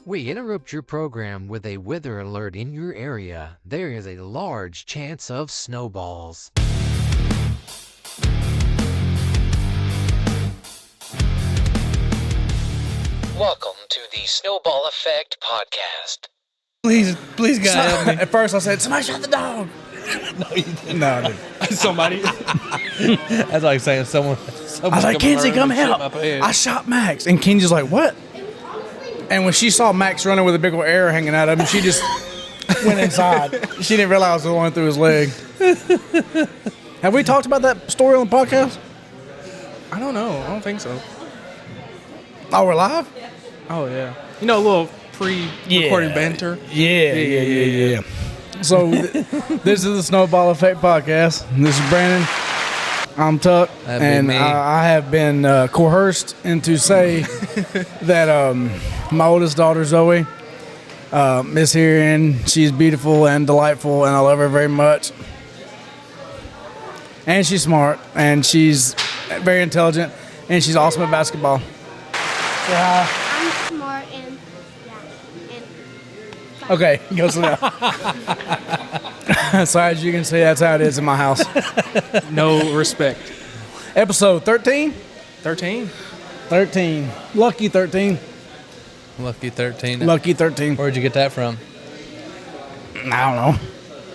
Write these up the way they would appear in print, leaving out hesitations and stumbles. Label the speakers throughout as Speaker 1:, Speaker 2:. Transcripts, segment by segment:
Speaker 1: We interrupt your program with a weather alert in your area. There is a large chance of snowballs. Welcome to the Snowball Effect podcast.
Speaker 2: Please, God, help me. At first, I said, "Somebody shot the dog."
Speaker 3: No, you didn't.
Speaker 2: No, I didn't.
Speaker 3: Somebody. That's like saying someone.
Speaker 2: I was like, "Kenzie, come help!" I shot Max, and Kenzie's like, "What?" And when she saw Max running with a big old arrow hanging out of him, she just went inside. She didn't realize it was going through his leg. Have we talked about that story on the podcast?
Speaker 4: I don't know. I don't think so.
Speaker 2: Oh, we're live?
Speaker 4: Oh, yeah. You know, a little pre-recorded banter.
Speaker 2: Yeah. So, this is the Snowball Effect podcast. This is Brandon. I'm Tuck. And I have been coerced into say that my oldest daughter, Zoe, is here, and she's beautiful and delightful, and I love her very much. And she's smart, and she's very intelligent, and she's awesome at basketball. Yeah.
Speaker 5: I'm smart and
Speaker 2: Okay, go sit down. So as you can see, that's how it is in my house.
Speaker 4: No respect.
Speaker 2: Episode 13?
Speaker 4: 13?
Speaker 2: 13. Lucky 13.
Speaker 3: Lucky 13.
Speaker 2: Lucky 13.
Speaker 3: Where'd you get that from?
Speaker 2: I don't know.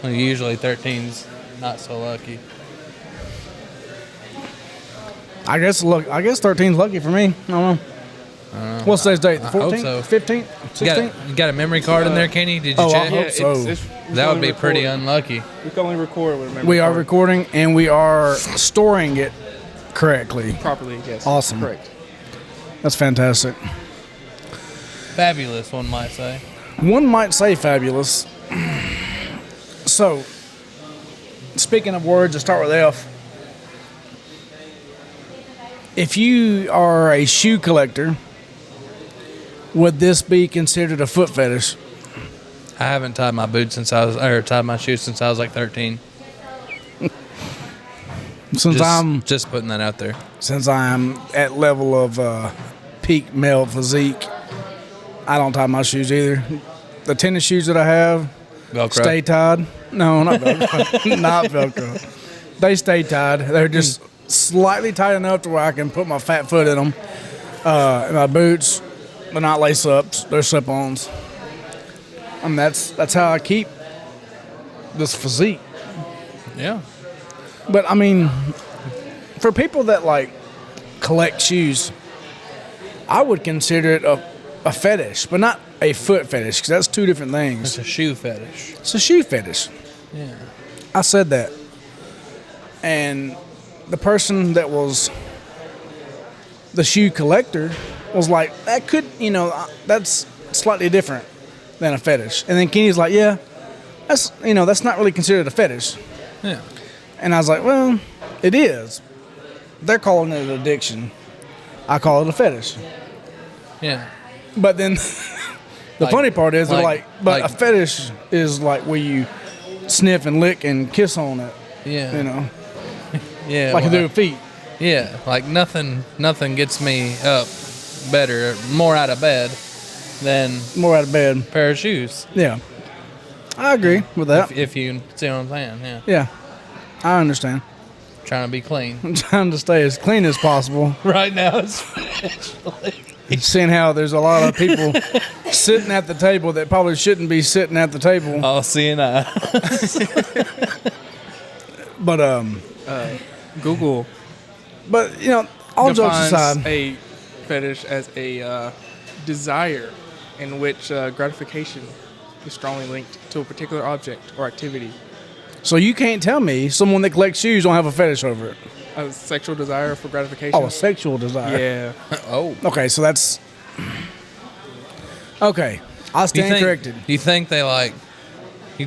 Speaker 3: Well, usually 13's not so lucky.
Speaker 2: I guess 13's lucky for me. I don't know. What's today's date? The 14th?
Speaker 3: so.
Speaker 2: 15th? 16th?
Speaker 3: You got a memory card in there, Kenny? Did you
Speaker 2: I
Speaker 3: check?
Speaker 2: hope so.
Speaker 3: That would be pretty unlucky.
Speaker 4: We can only record with a memory
Speaker 2: We are
Speaker 4: card.
Speaker 2: recording, and we are storing it correctly.
Speaker 4: Properly, yes.
Speaker 2: Awesome.
Speaker 4: Correct.
Speaker 2: That's fantastic.
Speaker 3: Fabulous, one might say.
Speaker 2: One might say fabulous. So, speaking of words that start with F, if you are a shoe collector, would this be considered a foot fetish?
Speaker 3: I haven't tied my boots tied my shoes since I was like 13. Just putting that out there.
Speaker 2: Since I'm at level of peak male physique, I don't tie my shoes either. The tennis shoes that I have
Speaker 3: Velcro.
Speaker 2: stay tied. No, not Velcro. Not Velcro. They stay tied. They're just slightly tight enough to where I can put my fat foot in them. And my boots, they're not lace-ups. They're slip-ons. And that's how I keep this physique.
Speaker 3: Yeah.
Speaker 2: But, I mean, for people that, like, collect shoes, I would consider it a fetish, but not a foot fetish, because that's two different things.
Speaker 3: It's a shoe fetish.
Speaker 2: It's a shoe fetish.
Speaker 3: Yeah.
Speaker 2: I said that. And the person that was the shoe collector was like, that could, that's slightly different than a fetish. And then Kenny's like, yeah, that's not really considered a fetish.
Speaker 3: Yeah.
Speaker 2: And I was like, well, it is. They're calling it an addiction. I call it a fetish.
Speaker 3: Yeah.
Speaker 2: But then the funny part is, they're like, but
Speaker 3: like-
Speaker 2: a fetish is like where you sniff and lick and kiss on it.
Speaker 3: Yeah. Yeah.
Speaker 2: Like you do with feet.
Speaker 3: Yeah, like nothing gets me up better, more out of bed than
Speaker 2: More out of bed.
Speaker 3: a pair of shoes.
Speaker 2: Yeah. I agree with that.
Speaker 3: If you see what I'm saying, yeah.
Speaker 2: Yeah. I understand.
Speaker 3: Trying to be clean.
Speaker 2: I'm trying to stay as clean as possible.
Speaker 3: Right now, especially.
Speaker 2: Seeing how there's a lot of people sitting at the table that probably shouldn't be sitting at the table.
Speaker 3: All seeing eye.
Speaker 2: But
Speaker 4: Google
Speaker 2: all jokes
Speaker 4: defines
Speaker 2: aside,
Speaker 4: a fetish as a desire in which gratification is strongly linked to a particular object or activity.
Speaker 2: so you can't tell me someone that collects shoes don't have a fetish over it.
Speaker 4: A sexual desire for gratification.
Speaker 2: Oh, a sexual desire.
Speaker 4: Yeah.
Speaker 3: Oh.
Speaker 2: Okay, so that's okay. I stand corrected.
Speaker 3: You think they you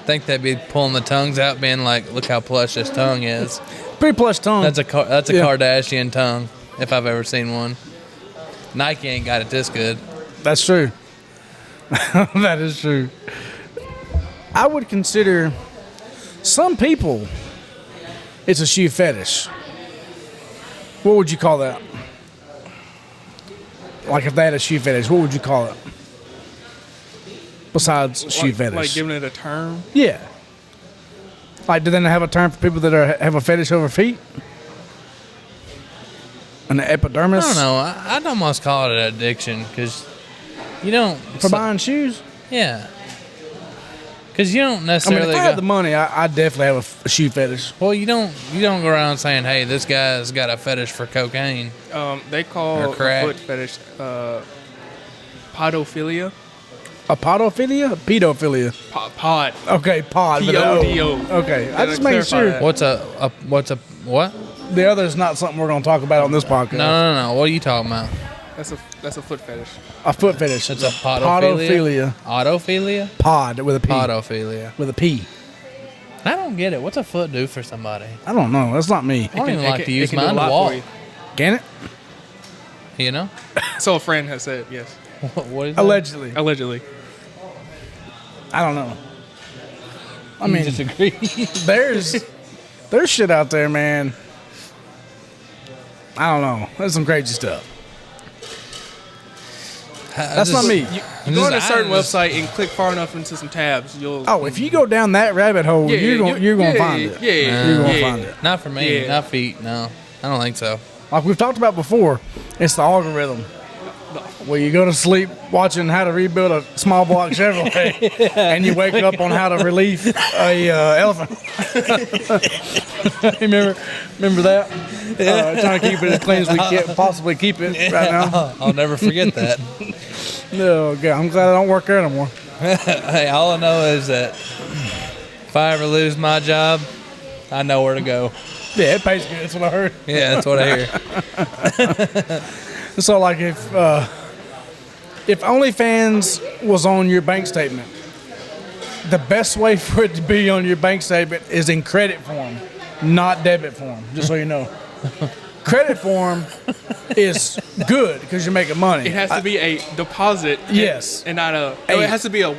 Speaker 3: think they'd be pulling the tongues out, being like, look how plush this tongue is.
Speaker 2: Pretty plush tongue.
Speaker 3: That's a
Speaker 2: Yeah.
Speaker 3: Kardashian tongue, if I've ever seen one. Nike ain't got it this good.
Speaker 2: That's true. That is true. I would consider some people it's a shoe fetish. What would you call that? Like if they had a shoe fetish, what would you call it? Besides shoe fetish.
Speaker 4: Like giving it a term?
Speaker 2: Yeah. Like, do they not have a term for people that have a fetish over feet? An epidermis?
Speaker 3: I don't know. I'd almost call it an addiction because you don't.
Speaker 2: For buying shoes?
Speaker 3: Yeah. Because you don't
Speaker 2: I mean,
Speaker 3: necessarily.
Speaker 2: if I had the money, I definitely have a shoe fetish.
Speaker 3: Well, you don't go around saying, "Hey, this guy's got a fetish for cocaine."
Speaker 4: They call
Speaker 3: Or crack.
Speaker 4: a foot fetish podophilia.
Speaker 2: A podophilia? Pedophilia.
Speaker 4: Pod.
Speaker 2: Okay, pod. with an O.
Speaker 4: P-O-D-O.
Speaker 2: Okay, I
Speaker 4: Gotta
Speaker 2: just making
Speaker 4: clarify
Speaker 2: sure.
Speaker 4: that.
Speaker 3: What's a what?
Speaker 2: The other is not something we're going to talk about on this podcast.
Speaker 3: No. What are you talking about?
Speaker 4: That's a foot fetish.
Speaker 2: A foot fetish.
Speaker 3: It's a podophilia. Autophilia.
Speaker 2: Pod with a P.
Speaker 3: Podophilia.
Speaker 2: With a P.
Speaker 3: I don't get it. What's a foot do for somebody?
Speaker 2: I don't know. That's not me.
Speaker 3: I don't even like to use
Speaker 4: it can do a
Speaker 3: mine to
Speaker 4: lot
Speaker 3: walk.
Speaker 4: for you.
Speaker 2: Can it?
Speaker 3: You know?
Speaker 4: So a friend has said yes.
Speaker 3: What is that?
Speaker 2: Allegedly.
Speaker 4: Allegedly.
Speaker 2: I don't know. I
Speaker 3: You
Speaker 2: mean,
Speaker 3: disagree?
Speaker 2: there's shit out there, man. I don't know. There's some crazy stuff. That's not me.
Speaker 4: You go on a certain website and click far enough into some tabs, you'll.
Speaker 2: Oh, if you go down that rabbit hole,
Speaker 4: Yeah,
Speaker 2: you're gonna find it.
Speaker 4: Yeah,
Speaker 2: You're gonna
Speaker 4: yeah.
Speaker 2: find it.
Speaker 3: Not for me.
Speaker 4: Yeah.
Speaker 3: Not feet. No, I don't think so.
Speaker 2: Like we've talked about before, it's the algorithm. Where you go to sleep watching how to rebuild a small block Chevrolet, and you wake up on how to relieve a elephant. remember that? Trying to keep it as clean as we can possibly keep it right now.
Speaker 3: I'll never forget that.
Speaker 2: No, okay, I'm glad I don't work there anymore.
Speaker 3: Hey, all I know is that if I ever lose my job, I know where to go.
Speaker 2: Yeah, it pays good. That's what I heard.
Speaker 3: Yeah, that's what I hear.
Speaker 2: So, like, if OnlyFans was on your bank statement, the best way for it to be on your bank statement is in credit form, not debit form. Just so you know, credit form is good because you're making money.
Speaker 4: It has to be a deposit.
Speaker 2: Yes.
Speaker 4: And not a.
Speaker 2: A-
Speaker 4: It has to be a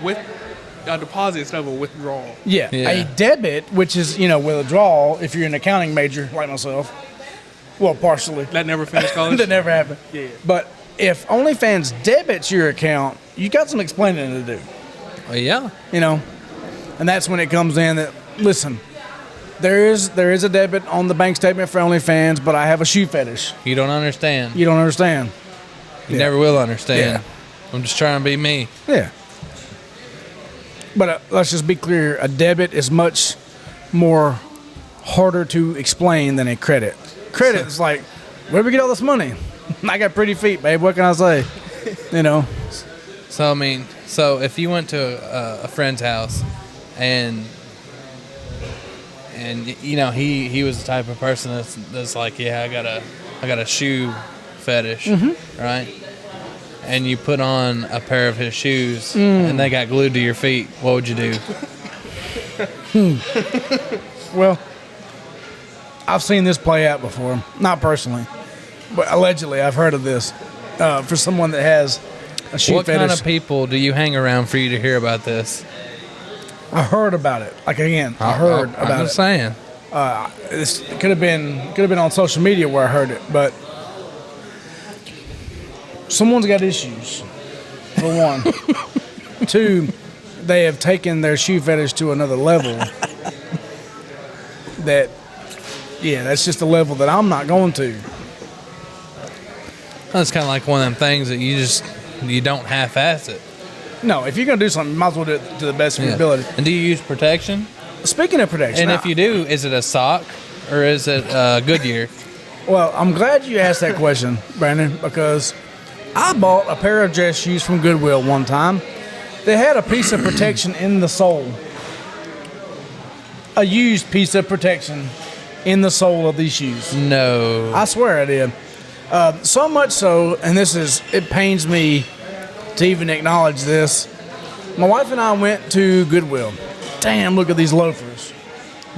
Speaker 4: deposit instead of a withdrawal.
Speaker 2: Yeah.
Speaker 3: Yeah.
Speaker 2: A debit, which is withdrawal. If you're an accounting major like myself, well, partially.
Speaker 4: That never finished college.
Speaker 2: That never happened.
Speaker 4: Yeah.
Speaker 2: But if OnlyFans debits your account, you got some explaining to do.
Speaker 3: Well, yeah.
Speaker 2: And that's when it comes in that, listen, there is a debit on the bank statement for OnlyFans, but I have a shoe fetish.
Speaker 3: You don't understand.
Speaker 2: You don't understand.
Speaker 3: You never will understand.
Speaker 2: Yeah.
Speaker 3: I'm just trying to be me.
Speaker 2: Yeah. But let's just be clear, a debit is much more harder to explain than a credit. Credit is like, where do we get all this money? I got pretty feet, babe. What can I say?
Speaker 3: So, I mean, if you went to a friend's house and he was the type of person that's like, yeah, I got a shoe fetish, right? And you put on a pair of his shoes and they got glued to your feet, what would you do?
Speaker 2: Well, I've seen this play out before. Not personally, but allegedly I've heard of this. For someone that has a shoe
Speaker 3: What
Speaker 2: fetish.
Speaker 3: kind of people do you hang around for you to hear about this?
Speaker 2: I heard about it. Like, again, I heard
Speaker 3: I'm
Speaker 2: about
Speaker 3: just
Speaker 2: it.
Speaker 3: saying.
Speaker 2: This could have been on social media where I heard it, but someone's got issues. For one, two, they have taken their shoe fetish to another level. That's just a level that I'm not going to.
Speaker 3: That's kind of like one of them things that you don't half-ass it.
Speaker 2: No, if you're gonna do something, you might as well do it to the best of your ability.
Speaker 3: And do you use protection?
Speaker 2: Speaking of protection,
Speaker 3: And if you do, is it a sock or is it Goodyear?
Speaker 2: well, I'm glad you asked that question, Brandon, because I bought a pair of dress shoes from Goodwill one time. They had a piece of protection in the sole. A used piece of protection in the sole of these shoes.
Speaker 3: No.
Speaker 2: I swear I did. So much so, and it pains me to even acknowledge this. My wife and I went to Goodwill. Damn, look at these loafers.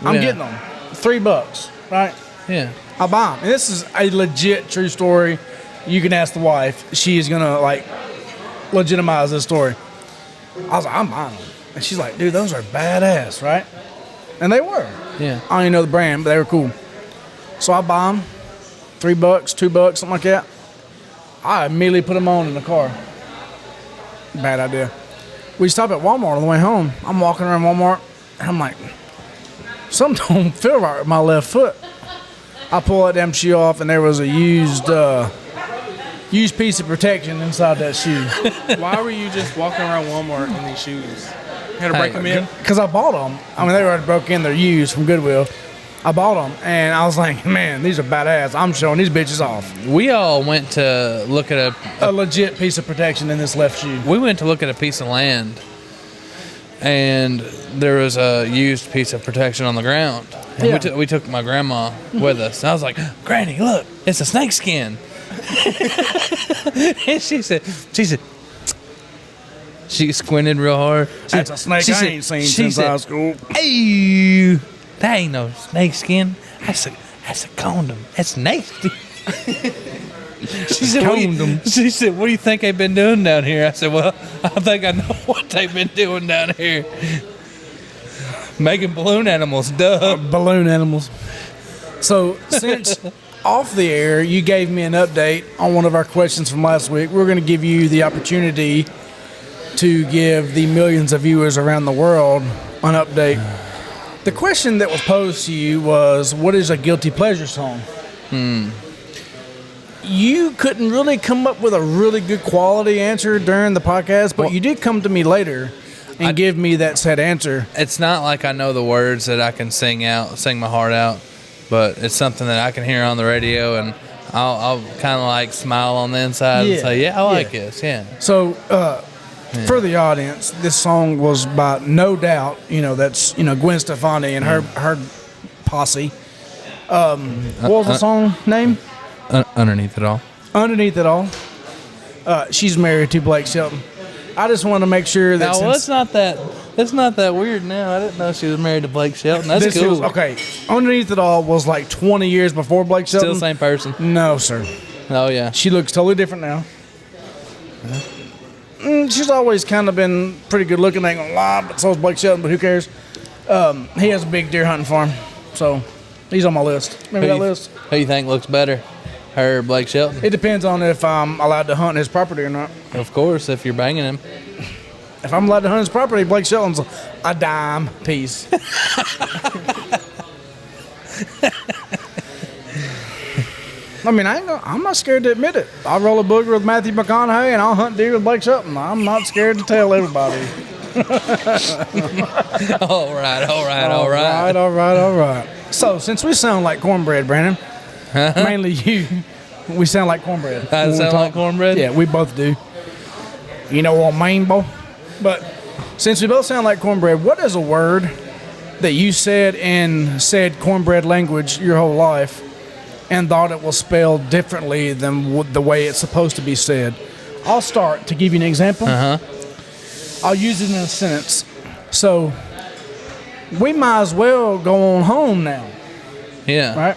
Speaker 2: I'm
Speaker 3: Yeah.
Speaker 2: getting them. $3, right?
Speaker 3: Yeah.
Speaker 2: I buy them. And this is a legit true story. You can ask the wife. She is going to, legitimize this story. I was like, I'm buying them. And she's like, dude, those are badass, right? And they were.
Speaker 3: Yeah.
Speaker 2: I don't even know the brand, but they were cool. So I buy them. $3, $2, something like that. I immediately put them on in the car. Bad idea. We stopped at Walmart on the way home. I'm walking around Walmart, and I'm like, something don't feel right with my left foot. I pull that damn shoe off, and there was a used piece of protection inside that shoe.
Speaker 4: Why were you just walking around Walmart in these shoes? You had to break them in?
Speaker 2: Because I bought them. I mean, they were already broke in. They're used from Goodwill. I bought them, and I was like, man, these are badass. I'm showing these bitches off.
Speaker 3: We all went to look at
Speaker 2: a legit piece of protection in this left shoe.
Speaker 3: We went to look at a piece of land, and there was a used piece of protection on the ground. And we took my grandma with us. And I was like, Granny, look, it's a snake skin. And she said, she squinted real hard.
Speaker 2: That's a snake I ain't seen since high school.
Speaker 3: Hey, that ain't no snake skin. That's a condom. That's nasty. She said, what do you think they've been doing down here? I said, well, I think I know what they've been doing down here. Making balloon animals, duh.
Speaker 2: Balloon animals. So, since off the air, you gave me an update on one of our questions from last week, we're going to give you the opportunity to give the millions of viewers around the world an update. The question that was posed to you was, what is a guilty pleasure song? You couldn't really come up with a really good quality answer during the podcast, but you did come to me later and give me that said answer.
Speaker 3: It's not like I know the words that I can sing my heart out, but it's something that I can hear on the radio, and I'll kind of like smile on the inside and say, I like this,
Speaker 2: So, for the audience, this song was by No Doubt, that's, Gwen Stefani and her posse. What was the song name?
Speaker 3: Underneath It All.
Speaker 2: Underneath It All. She's married to Blake Shelton. I just want to make sure that
Speaker 3: it's not that weird now. I didn't know she was married to Blake Shelton. That's cool.
Speaker 2: Okay, Underneath It All was like 20 years before Blake Shelton.
Speaker 3: Still the same person?
Speaker 2: No, sir.
Speaker 3: Oh, yeah.
Speaker 2: She looks totally different now. She's always kind of been pretty good looking, ain't gonna lie, but so's Blake Shelton, but who cares? He has a big deer hunting farm, so he's on my list. Remember that list?
Speaker 3: Who you think looks better? Her or Blake Shelton?
Speaker 2: It depends on if I'm allowed to hunt his property or not.
Speaker 3: Of course, if you're banging him.
Speaker 2: If I'm allowed to hunt his property, Blake Shelton's a dime piece. I mean, I'm not scared to admit it. I'll roll a booger with Matthew McConaughey, and I'll hunt deer with Blake Shelton. I'm not scared to tell everybody.
Speaker 3: All right.
Speaker 2: So, since we sound like cornbread, Brandon, mainly you, we sound like cornbread.
Speaker 3: I sound like cornbread?
Speaker 2: Yeah, we both do. You know what I mean, Bo? But since we both sound like cornbread, what is a word that you said in said cornbread language your whole life and thought it was spelled differently than the way it's supposed to be said? I'll start to give you an example. I'll use it in a sentence. So, we might as well go on home now.
Speaker 3: Yeah.
Speaker 2: Right?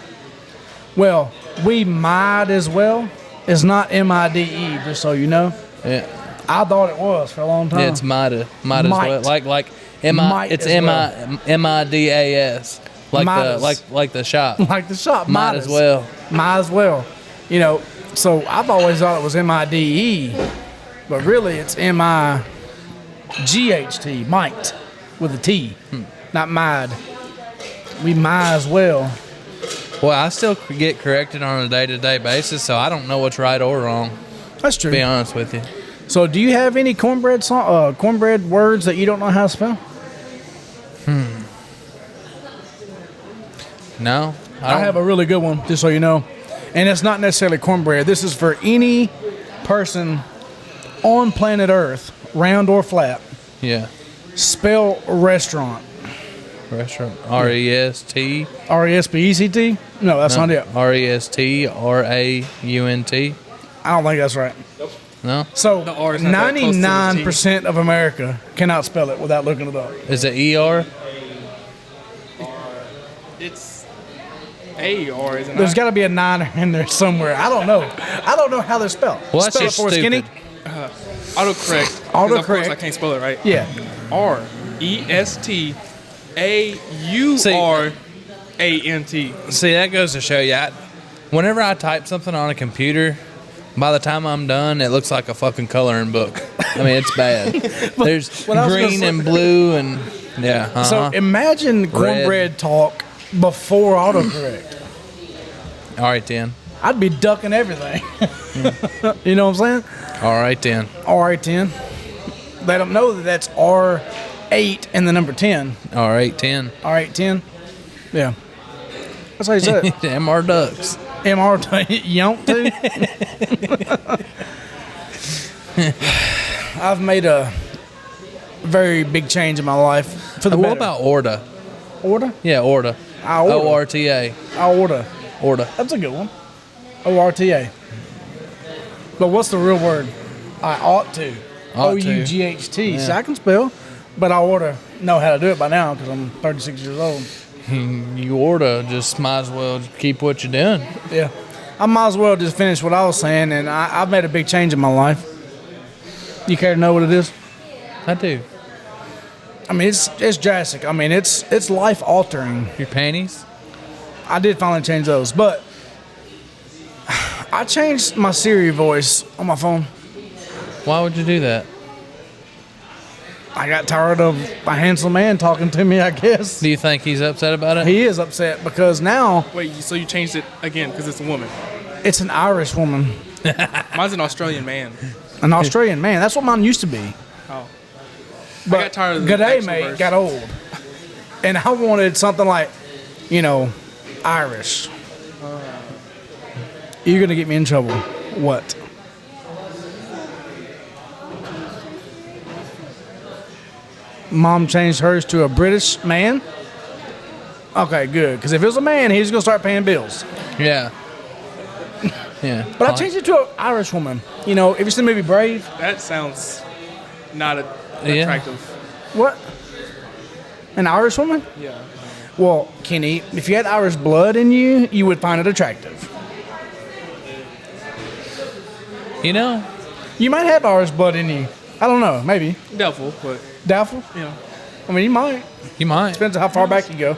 Speaker 2: Well, we might as well is not M-I-D-E, just so you know.
Speaker 3: Yeah.
Speaker 2: I thought it was for a long time.
Speaker 3: Yeah, it's might as well. Like M-I-D-A-S. Like the shop.
Speaker 2: Like the shop.
Speaker 3: Might as well.
Speaker 2: Might as well. So I've always thought it was M-I-D-E, but really it's M-I-G-H-T, might, with a T, not might. We might as well.
Speaker 3: Well, I still get corrected on a day-to-day basis, so I don't know what's right or wrong.
Speaker 2: That's true.
Speaker 3: To be honest with you.
Speaker 2: So do you have any cornbread words that you don't know how to spell?
Speaker 3: No.
Speaker 2: I have a really good one, just so you know. And it's not necessarily cornbread. This is for any person on planet Earth, round or flat.
Speaker 3: Yeah.
Speaker 2: Spell restaurant.
Speaker 3: Restaurant. R-E-S-T.
Speaker 2: R-E-S-P-E-C-T? No, that's not it.
Speaker 3: R-E-S-T-R-A-U-N-T.
Speaker 2: I don't think that's right.
Speaker 4: Nope.
Speaker 3: No?
Speaker 2: So,
Speaker 4: The R is not that close to the
Speaker 2: 99% of America cannot spell it without looking it up.
Speaker 3: Is it E-R?
Speaker 4: It's A-R, isn't it?
Speaker 2: There's got to be a 9 in there somewhere. I don't know. I don't know how they're spelled.
Speaker 3: Well, that's
Speaker 2: spell
Speaker 3: just
Speaker 2: it for
Speaker 3: stupid.
Speaker 2: skinny.
Speaker 4: Autocorrect.
Speaker 2: Autocorrect.
Speaker 4: Of course I can't spell it right.
Speaker 2: Yeah.
Speaker 4: R-E-S-T-A-U-R-A-N-T.
Speaker 3: See, that goes to show you, whenever I type something on a computer, By the time I'm done, it looks like a fucking coloring book. I mean, it's bad. There's green and blue and yeah.
Speaker 2: So imagine cornbread talk before autocorrect.
Speaker 3: All right, then.
Speaker 2: I'd be ducking everything. You know what I'm saying?
Speaker 3: All right, then.
Speaker 2: All right, 10. Let them know that that's R8 and the number 10.
Speaker 3: All right, 10.
Speaker 2: All right, 10. Yeah. That's how you say it.
Speaker 3: MR Ducks.
Speaker 2: MR, you don't too? I've made a very big change in my life for the better.
Speaker 3: What about Orta?
Speaker 2: Order?
Speaker 3: Yeah, Orta.
Speaker 2: I order.
Speaker 3: O-R-T-A.
Speaker 2: I order.
Speaker 3: Orta.
Speaker 2: That's a good one. O-R-T-A. But what's the real word? I ought to.
Speaker 3: Ought to.
Speaker 2: O-U-G-H-T.
Speaker 3: Yeah.
Speaker 2: See, I can spell, but I oughta know how to do it by now because I'm 36 years old.
Speaker 3: You Orta just might as well keep what you're doing.
Speaker 2: Yeah. I might as well just finish what I was saying, and I've made a big change in my life. You care to know what it is?
Speaker 3: I do.
Speaker 2: I mean, it's drastic. I mean, it's life altering.
Speaker 3: Your panties?
Speaker 2: I did finally change those, but I changed my Siri voice on my phone.
Speaker 3: Why would you do that?
Speaker 2: I got tired of a handsome man talking to me, I guess.
Speaker 3: Do you think he's upset about it?
Speaker 2: He is upset because now
Speaker 4: Wait, so you changed it again because it's a woman?
Speaker 2: it's an Irish woman,
Speaker 4: Mine's an Australian man.
Speaker 2: an Australian man. That's what mine used to be.
Speaker 4: Oh.
Speaker 2: But
Speaker 4: got tired of the
Speaker 2: Good Day,
Speaker 4: actual
Speaker 2: mate,
Speaker 4: version.
Speaker 2: got old. And I wanted something like, Irish. You're going to get me in trouble. What? Mom changed hers to a British man? Okay, good. Because if it was a man, he's going to start paying bills.
Speaker 3: Yeah. Yeah.
Speaker 2: But I changed it to an Irish woman. If you see the movie Brave,
Speaker 4: That sounds not
Speaker 3: Yeah.
Speaker 4: attractive.
Speaker 2: what? An Irish woman?
Speaker 4: Yeah.
Speaker 2: Well, Kenny, if you had Irish blood in you, you would find it attractive.
Speaker 3: You know,
Speaker 2: You might have Irish blood in you. I don't know. Maybe.
Speaker 4: Doubtful, but
Speaker 2: Doubtful?
Speaker 4: yeah.
Speaker 2: I mean, you might.
Speaker 3: you might.
Speaker 2: Depends on how far back you go.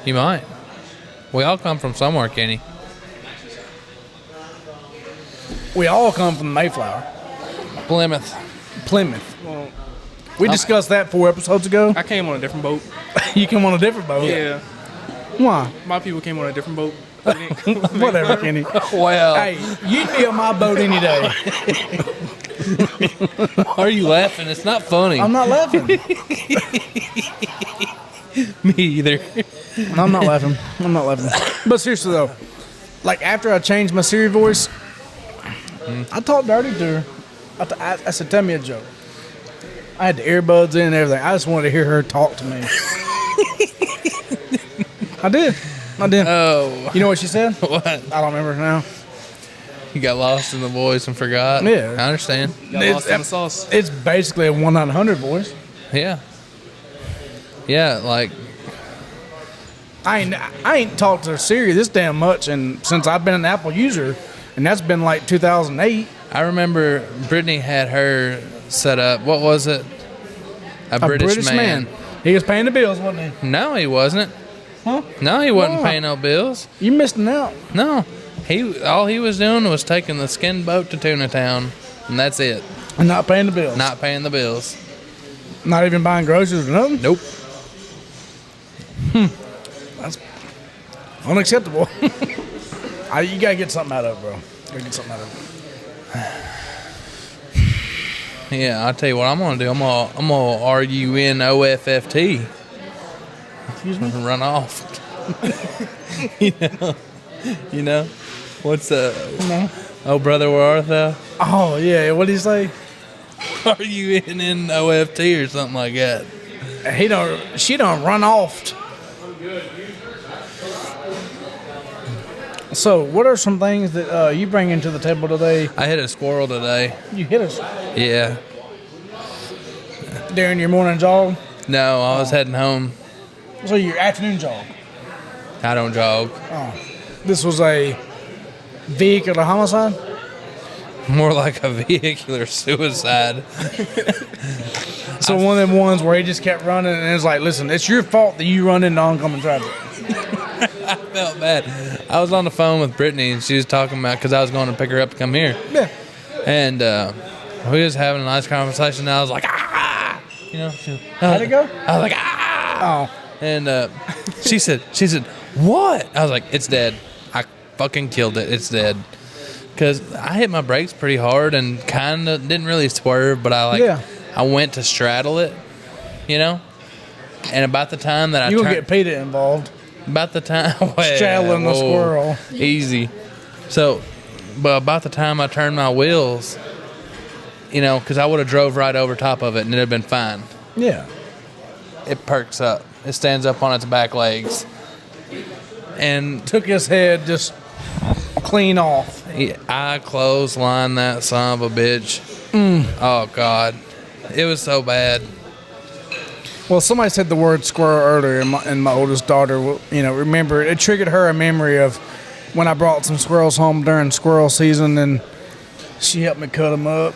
Speaker 3: You might. We all come from somewhere, Kenny.
Speaker 2: We all come from the Mayflower.
Speaker 3: Plymouth.
Speaker 2: Plymouth.
Speaker 4: Well,
Speaker 2: We discussed that 4 episodes ago.
Speaker 4: I came on a different boat.
Speaker 2: You came on a different boat.
Speaker 4: Yeah.
Speaker 2: Why?
Speaker 4: My people came on a different boat.
Speaker 2: Whatever, Kenny.
Speaker 3: Well,
Speaker 2: Hey, you'd be on my boat any day.
Speaker 3: why are you laughing? It's not funny.
Speaker 2: I'm not laughing.
Speaker 3: Me either.
Speaker 2: I'm not laughing. I'm not laughing. But seriously, though, like after I changed my Siri voice, I talked dirty to her. I said, tell me a joke. I had the earbuds in and everything. I just wanted to hear her talk to me. I did.
Speaker 3: Oh,
Speaker 2: You know what she said?
Speaker 3: what?
Speaker 2: I don't remember now.
Speaker 3: You got lost in the voice and forgot?
Speaker 2: Yeah.
Speaker 3: I understand.
Speaker 4: Got lost in the sauce.
Speaker 2: It's basically a 1-900 voice.
Speaker 3: Yeah. Yeah, like,
Speaker 2: I ain't talked to Siri this damn much, and since I've been an Apple user, and that's been like 2008.
Speaker 3: I remember Brittany had her set up. What was it? A British man.
Speaker 2: He was paying the bills, wasn't he?
Speaker 3: No, he wasn't.
Speaker 2: Huh?
Speaker 3: No, he wasn't
Speaker 2: Why?
Speaker 3: paying no bills.
Speaker 2: You missing out.
Speaker 3: No. All he was doing was taking the skin boat to Tuna Town, and that's it.
Speaker 2: And not paying the bills.
Speaker 3: Not paying the bills.
Speaker 2: Not even buying groceries or nothing.
Speaker 3: Nope.
Speaker 2: That's unacceptable. You gotta get something out of it, bro. Gotta get something out of it.
Speaker 3: Yeah, I'll tell you what I'm gonna do. I'm gonna RUNOFFT.
Speaker 2: Excuse me?
Speaker 3: Run off. You know? What's
Speaker 2: No.
Speaker 3: Oh brother, where art thou?
Speaker 2: Oh yeah. What did he say?
Speaker 3: RUNOFT or something like that.
Speaker 2: She don't run off. So, what are some things that you bring into the table today?
Speaker 3: I hit a squirrel today.
Speaker 2: You hit us
Speaker 3: Yeah.
Speaker 2: during your morning jog.
Speaker 3: No, I was heading home.
Speaker 2: So your afternoon jog.
Speaker 3: I don't jog.
Speaker 2: This was a vehicular homicide.
Speaker 3: More like a vehicular suicide.
Speaker 2: So one of them ones where he just kept running, and it's like, listen, it's your fault that you run into oncoming traffic.
Speaker 3: I felt bad. I was on the phone with Brittany, and she was talking about because I was going to pick her up to come here.
Speaker 2: Yeah.
Speaker 3: And we was having a nice conversation. And I was like, ah, you know.
Speaker 2: How'd it go?
Speaker 3: I was like, ah. Oh. And she said, what? I was like, it's dead. I fucking killed it. It's dead. Because I hit my brakes pretty hard and kind of didn't really swerve, but I went to straddle it, you know. And about the time that
Speaker 2: you gonna get PETA involved.
Speaker 3: About the time,
Speaker 2: straddling the squirrel.
Speaker 3: Easy. So, but about the time I turned my wheels, you know, because I would have drove right over top of it and it'd have been fine.
Speaker 2: Yeah.
Speaker 3: It perks up. It stands up on its back legs. And
Speaker 2: took his head just clean off.
Speaker 3: I clotheslined that son of a bitch. Oh, God. It was so bad.
Speaker 2: Well, somebody said the word squirrel earlier, and my oldest daughter, you know, remember it triggered her a memory of when I brought some squirrels home during squirrel season, and she helped me cut them up,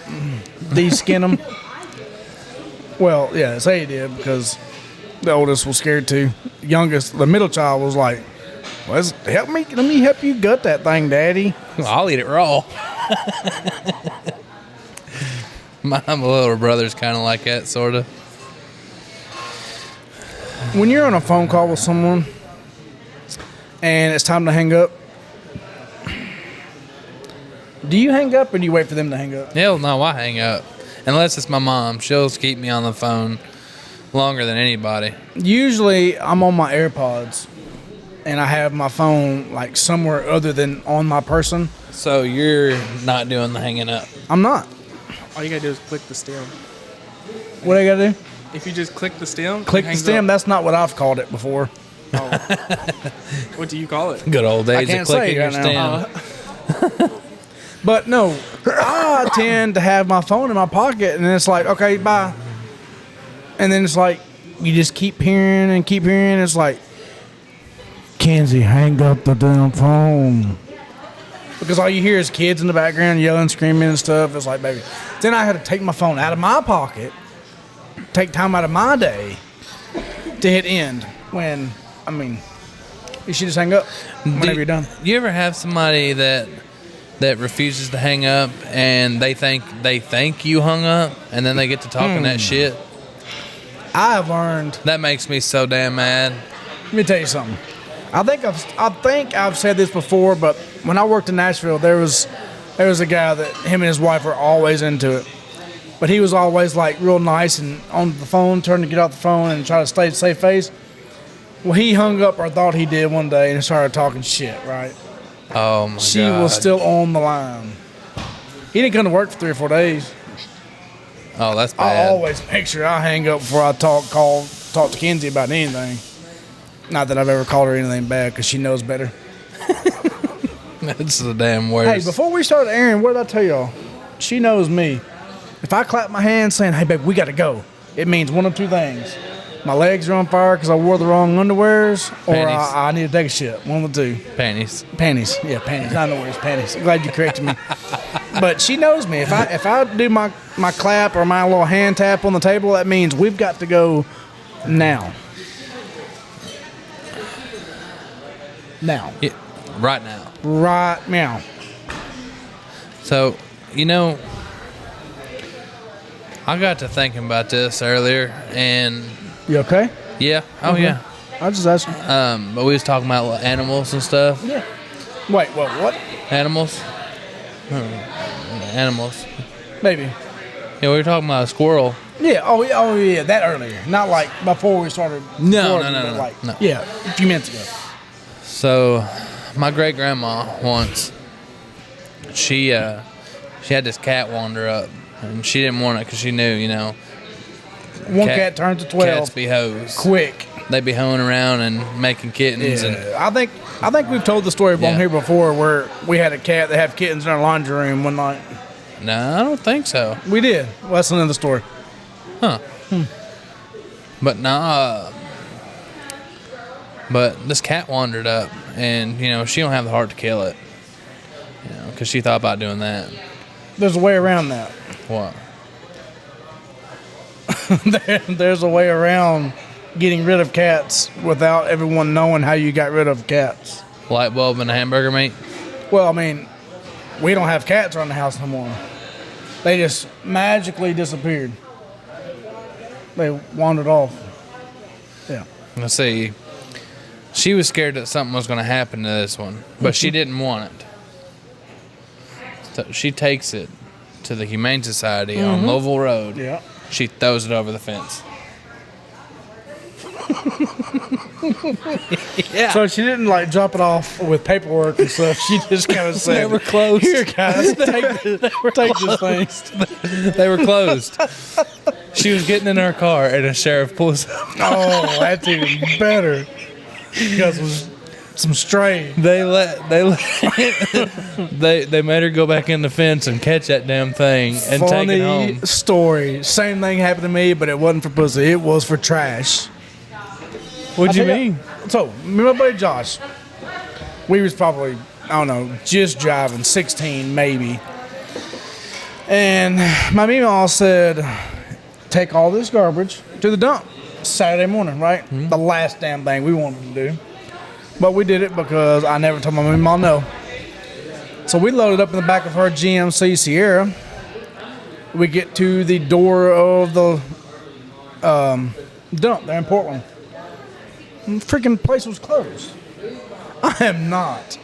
Speaker 2: de-skin them. Well, yeah, Sadie did because the oldest was scared too. The middle child was like, "Well, let me help you gut that thing, Daddy."
Speaker 3: Well, I'll eat it raw. My little brother's kind of like that, sort of.
Speaker 2: When you're on a phone call with someone and it's time to hang up, do you hang up or do you wait for them to hang up?
Speaker 3: Hell no, I hang up. Unless it's my mom. She'll keep me on the phone longer than anybody.
Speaker 2: Usually I'm on my AirPods and I have my phone like somewhere other than on my person.
Speaker 3: So you're not doing the hanging up?
Speaker 2: I'm not.
Speaker 4: All you gotta do is click the stem.
Speaker 2: What do I gotta do?
Speaker 4: If you just click the stem,
Speaker 2: click the stem. That's not what I've called it before.
Speaker 4: Oh. What do you call it?
Speaker 3: Good old days of clicking your stem.
Speaker 2: But no, I tend to have my phone in my pocket, and it's like, okay, bye. And then it's like you just keep hearing and keep hearing. It's like, Kenzie, hang up the damn phone. Because all you hear is kids in the background yelling, screaming and stuff. It's like, baby. Then I had to take my phone out of my pocket, take time out of my day to hit end when, I mean, you should just hang up whenever you're done.
Speaker 3: You ever have somebody that refuses to hang up and they think you hung up and then they get to talking that shit?
Speaker 2: I have learned.
Speaker 3: That makes me so damn mad.
Speaker 2: Let me tell you something. I think I've said this before, but when I worked in Nashville, there was a guy that him and his wife were always into it. But he was always like real nice and on the phone, trying to get off the phone and try to stay safe face. Well, he hung up or thought he did one day and started talking shit, right?
Speaker 3: Oh, my God.
Speaker 2: She was still on the line. He didn't come to work for 3 or 4 days.
Speaker 3: Oh, that's bad.
Speaker 2: I always make sure I hang up before I talk to Kenzie about anything. Not that I've ever called her anything bad because she knows better.
Speaker 3: That's the damn worst.
Speaker 2: Hey, before we started airing, what did I tell y'all? She knows me. If I clap my hands saying, "Hey, babe, we got to go," it means one of two things. My legs are on fire because I wore the wrong underwears, or I need to take a shit. One of the two.
Speaker 3: Panties.
Speaker 2: Panties. Yeah, panties. Not underwears, panties. I'm glad you corrected me. But she knows me. If I do my clap or my little hand tap on the table, that means we've got to go now. Now.
Speaker 3: Yeah, right now.
Speaker 2: Right now.
Speaker 3: So, you know, I got to thinking about this earlier, and
Speaker 2: you okay?
Speaker 3: Yeah. Oh, yeah.
Speaker 2: I just asked you.
Speaker 3: But we was talking about animals and stuff.
Speaker 2: Yeah. Wait, what?
Speaker 3: Animals. Animals.
Speaker 2: Maybe.
Speaker 3: Yeah, we were talking about a squirrel.
Speaker 2: Yeah. Oh, yeah. That earlier, not like before we started.
Speaker 3: No.
Speaker 2: Yeah, a few minutes ago.
Speaker 3: So, my great grandma once, she had this cat wander up, and she didn't want it because she knew, you know.
Speaker 2: One cat turns to 12.
Speaker 3: Cats be hoes.
Speaker 2: Quick.
Speaker 3: They be hoeing around and making kittens.
Speaker 2: Yeah.
Speaker 3: And
Speaker 2: I think we've told the story on here before where we had a cat that had kittens in our laundry room one night.
Speaker 3: No, I don't think so.
Speaker 2: We did. Well, that's another story.
Speaker 3: Huh. But but this cat wandered up, and, you know, she don't have the heart to kill it. You know, because she thought about doing that.
Speaker 2: There's a way around that.
Speaker 3: What?
Speaker 2: There's a way around getting rid of cats without everyone knowing how you got rid of cats.
Speaker 3: Light bulb and a hamburger meat?
Speaker 2: Well, I mean, we don't have cats around the house no more. They just magically disappeared. They wandered off. Yeah.
Speaker 3: Let's see. She was scared that something was going to happen to this one, but she didn't want it. So she takes it to the Humane Society on Louisville Road.
Speaker 2: Yeah.
Speaker 3: She throws it over the fence. Yeah.
Speaker 2: So she didn't like drop it off with paperwork and stuff. She just kind of said,
Speaker 3: They were closed.
Speaker 2: "Here, guys, take this thing."
Speaker 3: They were closed. She was getting in her car, and a sheriff pulls up.
Speaker 2: Oh, that's even better. Because it was some stray.
Speaker 3: They made her go back in the fence and catch that damn thing and take it home.
Speaker 2: Funny story. Same thing happened to me, but it wasn't for pussy. It was for trash.
Speaker 3: What'd you mean?
Speaker 2: So, me and my buddy Josh, we was probably, I don't know, just driving, 16 maybe. And my meemaw said, take all this garbage to the dump Saturday morning, right?
Speaker 3: Mm-hmm.
Speaker 2: The last damn thing we wanted to do. But we did it because I never told my meemaw no. So we loaded up in the back of her GMC Sierra. We get to the door of the dump there in Portland. And the freaking place was closed. I am not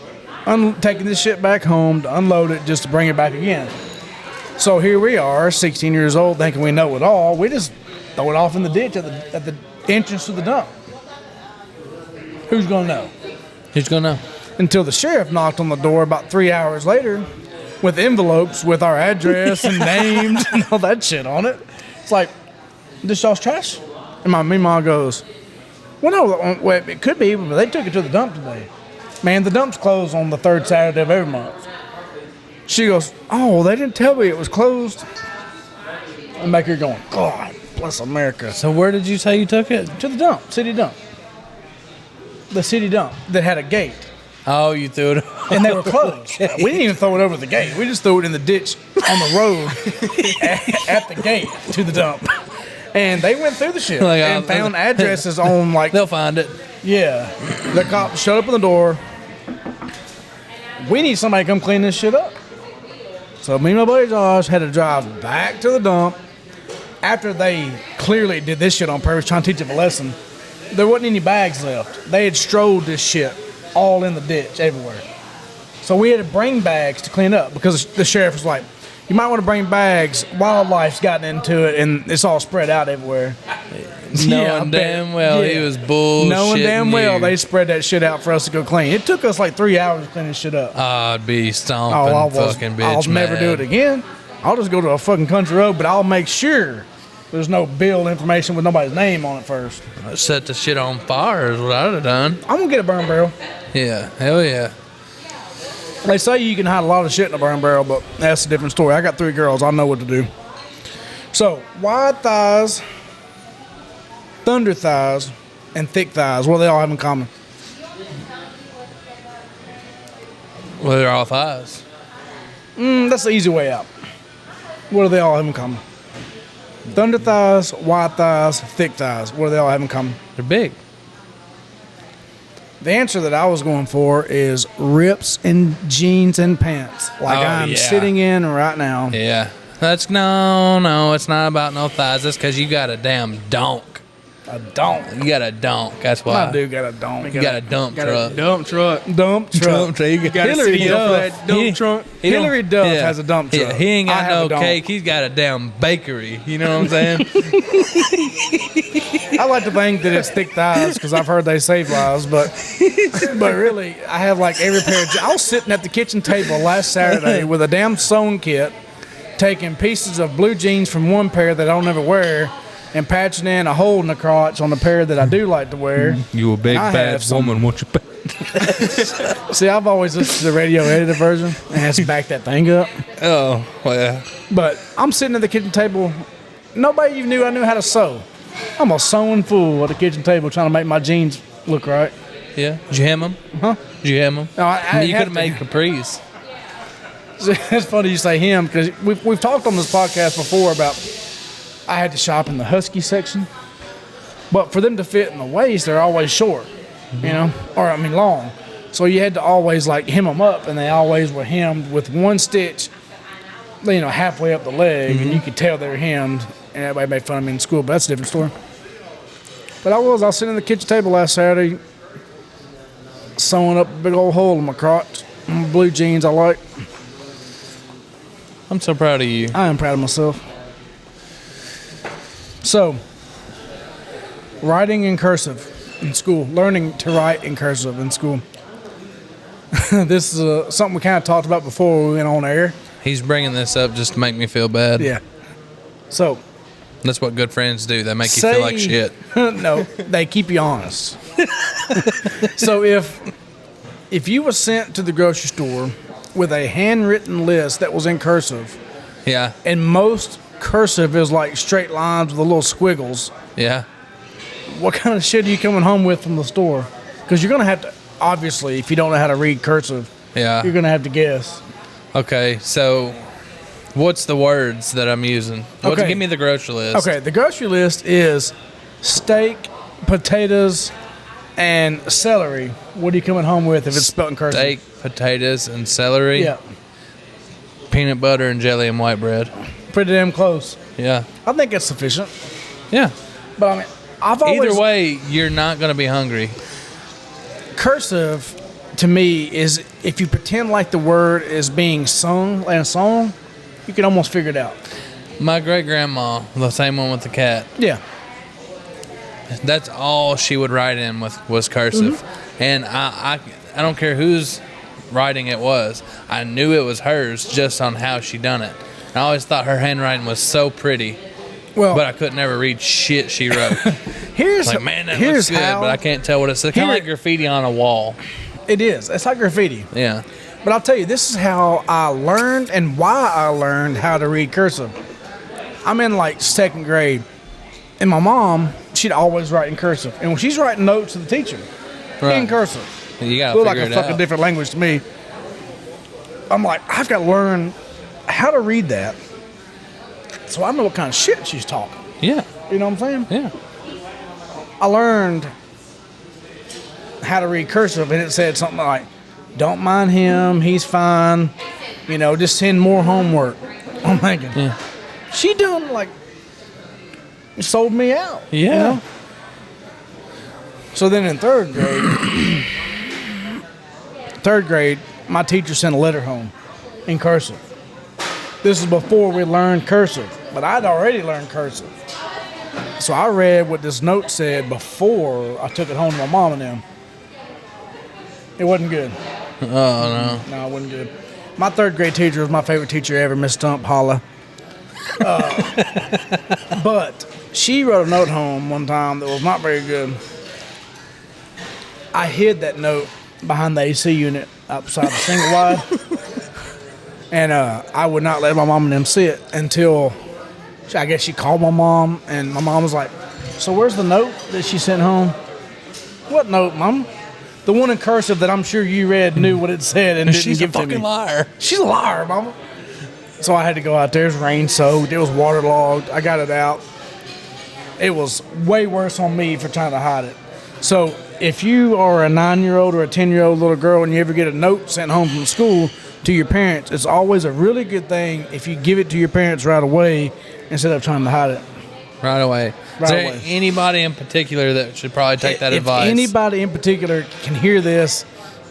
Speaker 2: taking this shit back home to unload it just to bring it back again. So here we are, 16 years old, thinking we know it all. We just throw it off in the ditch at the entrance to the dump. Who's gonna know?
Speaker 3: Who's gonna know?
Speaker 2: Until the sheriff knocked on the door about 3 hours later with envelopes with our address and names and all that shit on it. It's like, this y'all's trash? And my meemaw goes, well, no, well, it could be, but they took it to the dump today. Man, the dump's closed on the third Saturday of every month. She goes, oh, well, they didn't tell me it was closed. I'm back here going, God, bless America.
Speaker 3: So where did you say you took it?
Speaker 2: To the dump, city dump. The city dump that had a gate.
Speaker 3: Oh, you threw it.
Speaker 2: And they were closed. We didn't even throw it over the gate. We just threw it in the ditch on the road at the gate to the dump. And they went through the shit and found addresses on like...
Speaker 3: They'll find it.
Speaker 2: Yeah. The cops showed up on the door. We need somebody to come clean this shit up. So me and my buddy Josh had to drive back to the dump after they clearly did this shit on purpose, trying to teach them a lesson. There wasn't any bags left. They had strode this shit all in the ditch everywhere. So we had to bring bags to clean up because the sheriff was like, you might want to bring bags. Wildlife's gotten into it and it's all spread out everywhere.
Speaker 3: Knowing damn well he was bullshitting.
Speaker 2: Knowing damn well they spread that shit out for us to go clean. It took us like 3 hours to clean this shit up.
Speaker 3: I'd be stomping fucking bitch.
Speaker 2: I'll never do it again. I'll just go to a fucking country road, but I'll make sure there's no bill information with nobody's name on it first.
Speaker 3: I'd set the shit on fire is what I'd have done.
Speaker 2: I'm gonna get a burn barrel.
Speaker 3: Yeah, hell yeah.
Speaker 2: They say you can hide a lot of shit in a burn barrel, but that's a different story. I got 3 girls. I know what to do. So, wide thighs, thunder thighs, and thick thighs. What do they all have in common?
Speaker 3: Well, they're all thighs.
Speaker 2: That's the easy way out. What do they all have in common? Thunder thighs, wide thighs, thick thighs. What do they all have in common?
Speaker 3: They're big.
Speaker 2: The answer that I was going for is rips in jeans and pants, like I'm sitting in right now.
Speaker 3: Yeah. That's no, it's not about no thighs. That's because you got a damn donk.
Speaker 2: A donk.
Speaker 3: You got a donk. That's why.
Speaker 2: I do got a donk.
Speaker 3: You got a dump truck.
Speaker 4: Dump truck.
Speaker 2: Dump truck.
Speaker 3: You
Speaker 4: got
Speaker 2: Hillary
Speaker 4: a
Speaker 2: Duff.
Speaker 4: for that dump truck.
Speaker 2: Hillary Duff has a dump truck.
Speaker 3: Yeah, he ain't
Speaker 2: I
Speaker 3: got
Speaker 2: have
Speaker 3: no
Speaker 2: a donk.
Speaker 3: cake. He's got a damn bakery. You know what I'm saying?
Speaker 2: I like to think that it's thick thighs because I've heard they save lives, but really, I have like every pair of... I was sitting at the kitchen table last Saturday with a damn sewn kit, taking pieces of blue jeans from one pair that I don't ever wear and patching in a hole in the crotch on the pair that I do like to wear.
Speaker 3: You a big bad woman, won't you?
Speaker 2: See, I've always listened to the radio edited version and has to back that thing up.
Speaker 3: Oh, well.
Speaker 2: But I'm sitting at the kitchen table. Nobody even knew I knew how to sew. I'm a sewing fool at the kitchen table trying to make my jeans look right.
Speaker 3: Yeah. Did you hem them?
Speaker 2: Huh?
Speaker 3: Did you hem them?
Speaker 2: No,
Speaker 3: you could have made capris.
Speaker 2: It's funny you say him because we've talked on this podcast before about I had to shop in the husky section, but for them to fit in the waist, they're always short, you know, or I mean long. So you had to always like hem them up, and they always were hemmed with one stitch halfway up the leg, and you could tell they were hemmed, and everybody made fun of me in school, but that's a different story. But I was sitting at the kitchen table last Saturday, sewing up a big old hole in my crotch, blue jeans I like.
Speaker 3: I'm so proud of you.
Speaker 2: I am proud of myself. So, writing in cursive in school, learning to write in cursive in school. This is something we kind of talked about before we went on air.
Speaker 3: He's bringing this up just to make me feel bad.
Speaker 2: Yeah. So,
Speaker 3: that's what good friends do. They make you feel like shit.
Speaker 2: No, they keep you honest. So if you were sent to the grocery store with a handwritten list that was in cursive,
Speaker 3: yeah,
Speaker 2: and most cursive is like straight lines with the little squiggles,
Speaker 3: yeah,
Speaker 2: what kind of shit are you coming home with from the store? Because you're going to have to, obviously, if you don't know how to read cursive,
Speaker 3: yeah,
Speaker 2: you're going to have to guess.
Speaker 3: Okay, so what's the words that I'm using?
Speaker 2: Okay.
Speaker 3: Give me the grocery list.
Speaker 2: Okay, the grocery list is steak, potatoes, and celery. What are you coming home with if it's spelled in cursive?
Speaker 3: Steak, potatoes, and celery.
Speaker 2: Yeah.
Speaker 3: Peanut butter and jelly and white bread.
Speaker 2: Pretty damn close.
Speaker 3: Yeah.
Speaker 2: I think it's sufficient.
Speaker 3: Yeah.
Speaker 2: But I mean, I've always...
Speaker 3: Either way, you're not going to be hungry.
Speaker 2: Cursive, to me, is if you pretend like the word is being sung in a song, you can almost figure it out.
Speaker 3: My great-grandma, the same one with the cat,
Speaker 2: Yeah.
Speaker 3: that's all she would write in was cursive.
Speaker 2: Mm-hmm.
Speaker 3: And I don't care whose writing it was. I knew it was hers just on how she done it. I always thought her handwriting was so pretty,
Speaker 2: Well,
Speaker 3: but I could never read shit she wrote.
Speaker 2: here's
Speaker 3: Like, man, that
Speaker 2: here's
Speaker 3: looks good,
Speaker 2: how
Speaker 3: but I can't tell what it says. Kind of like graffiti on a wall.
Speaker 2: it is. It's like graffiti.
Speaker 3: Yeah.
Speaker 2: But I'll tell you, this is how I learned and why I learned how to read cursive. I'm in like second grade, and my mom, she'd always write in cursive. And when she's writing notes to the teacher in cursive,
Speaker 3: You got
Speaker 2: it
Speaker 3: to
Speaker 2: looked
Speaker 3: figure
Speaker 2: like a
Speaker 3: it
Speaker 2: fucking
Speaker 3: out.
Speaker 2: different language to me. I'm like, I've got to learn how to read that so I know what kind of shit she's talking.
Speaker 3: Yeah.
Speaker 2: You know what I'm saying?
Speaker 3: Yeah.
Speaker 2: I learned how to read cursive, and it said something like, don't mind him, he's fine, just send more homework. I'm thinking,
Speaker 3: Yeah.
Speaker 2: she done, sold me out.
Speaker 3: Yeah.
Speaker 2: So then in third grade, my teacher sent a letter home in cursive. This is before we learned cursive, but I'd already learned cursive. So I read what this note said before I took it home to my mom and them. It wasn't good.
Speaker 3: Oh, no.
Speaker 2: No, it wasn't good. My third grade teacher was my favorite teacher ever, Miss Stump Holla. But she wrote a note home one time that was not very good. I hid that note behind the AC unit outside the single wide. And I would not let my mom and them see it until, I guess she called my mom, and my mom was like, so where's the note that she sent home? What note, Mom? The one in cursive that I'm sure you read knew what it said and didn't
Speaker 3: She's
Speaker 2: give
Speaker 3: a
Speaker 2: to me.
Speaker 3: fucking liar.
Speaker 2: She's a liar, Mama. So I had to go out there. It was rain-soaked. It was waterlogged. I got it out. It was way worse on me for trying to hide it. So if you are a 9-year-old or a 10-year-old little girl and you ever get a note sent home from school to your parents, it's always a really good thing if you give it to your parents right away instead of trying to hide it.
Speaker 3: Right away.
Speaker 2: Right
Speaker 3: Is there
Speaker 2: away.
Speaker 3: anybody in particular that should probably take that advice?
Speaker 2: If anybody in particular can hear this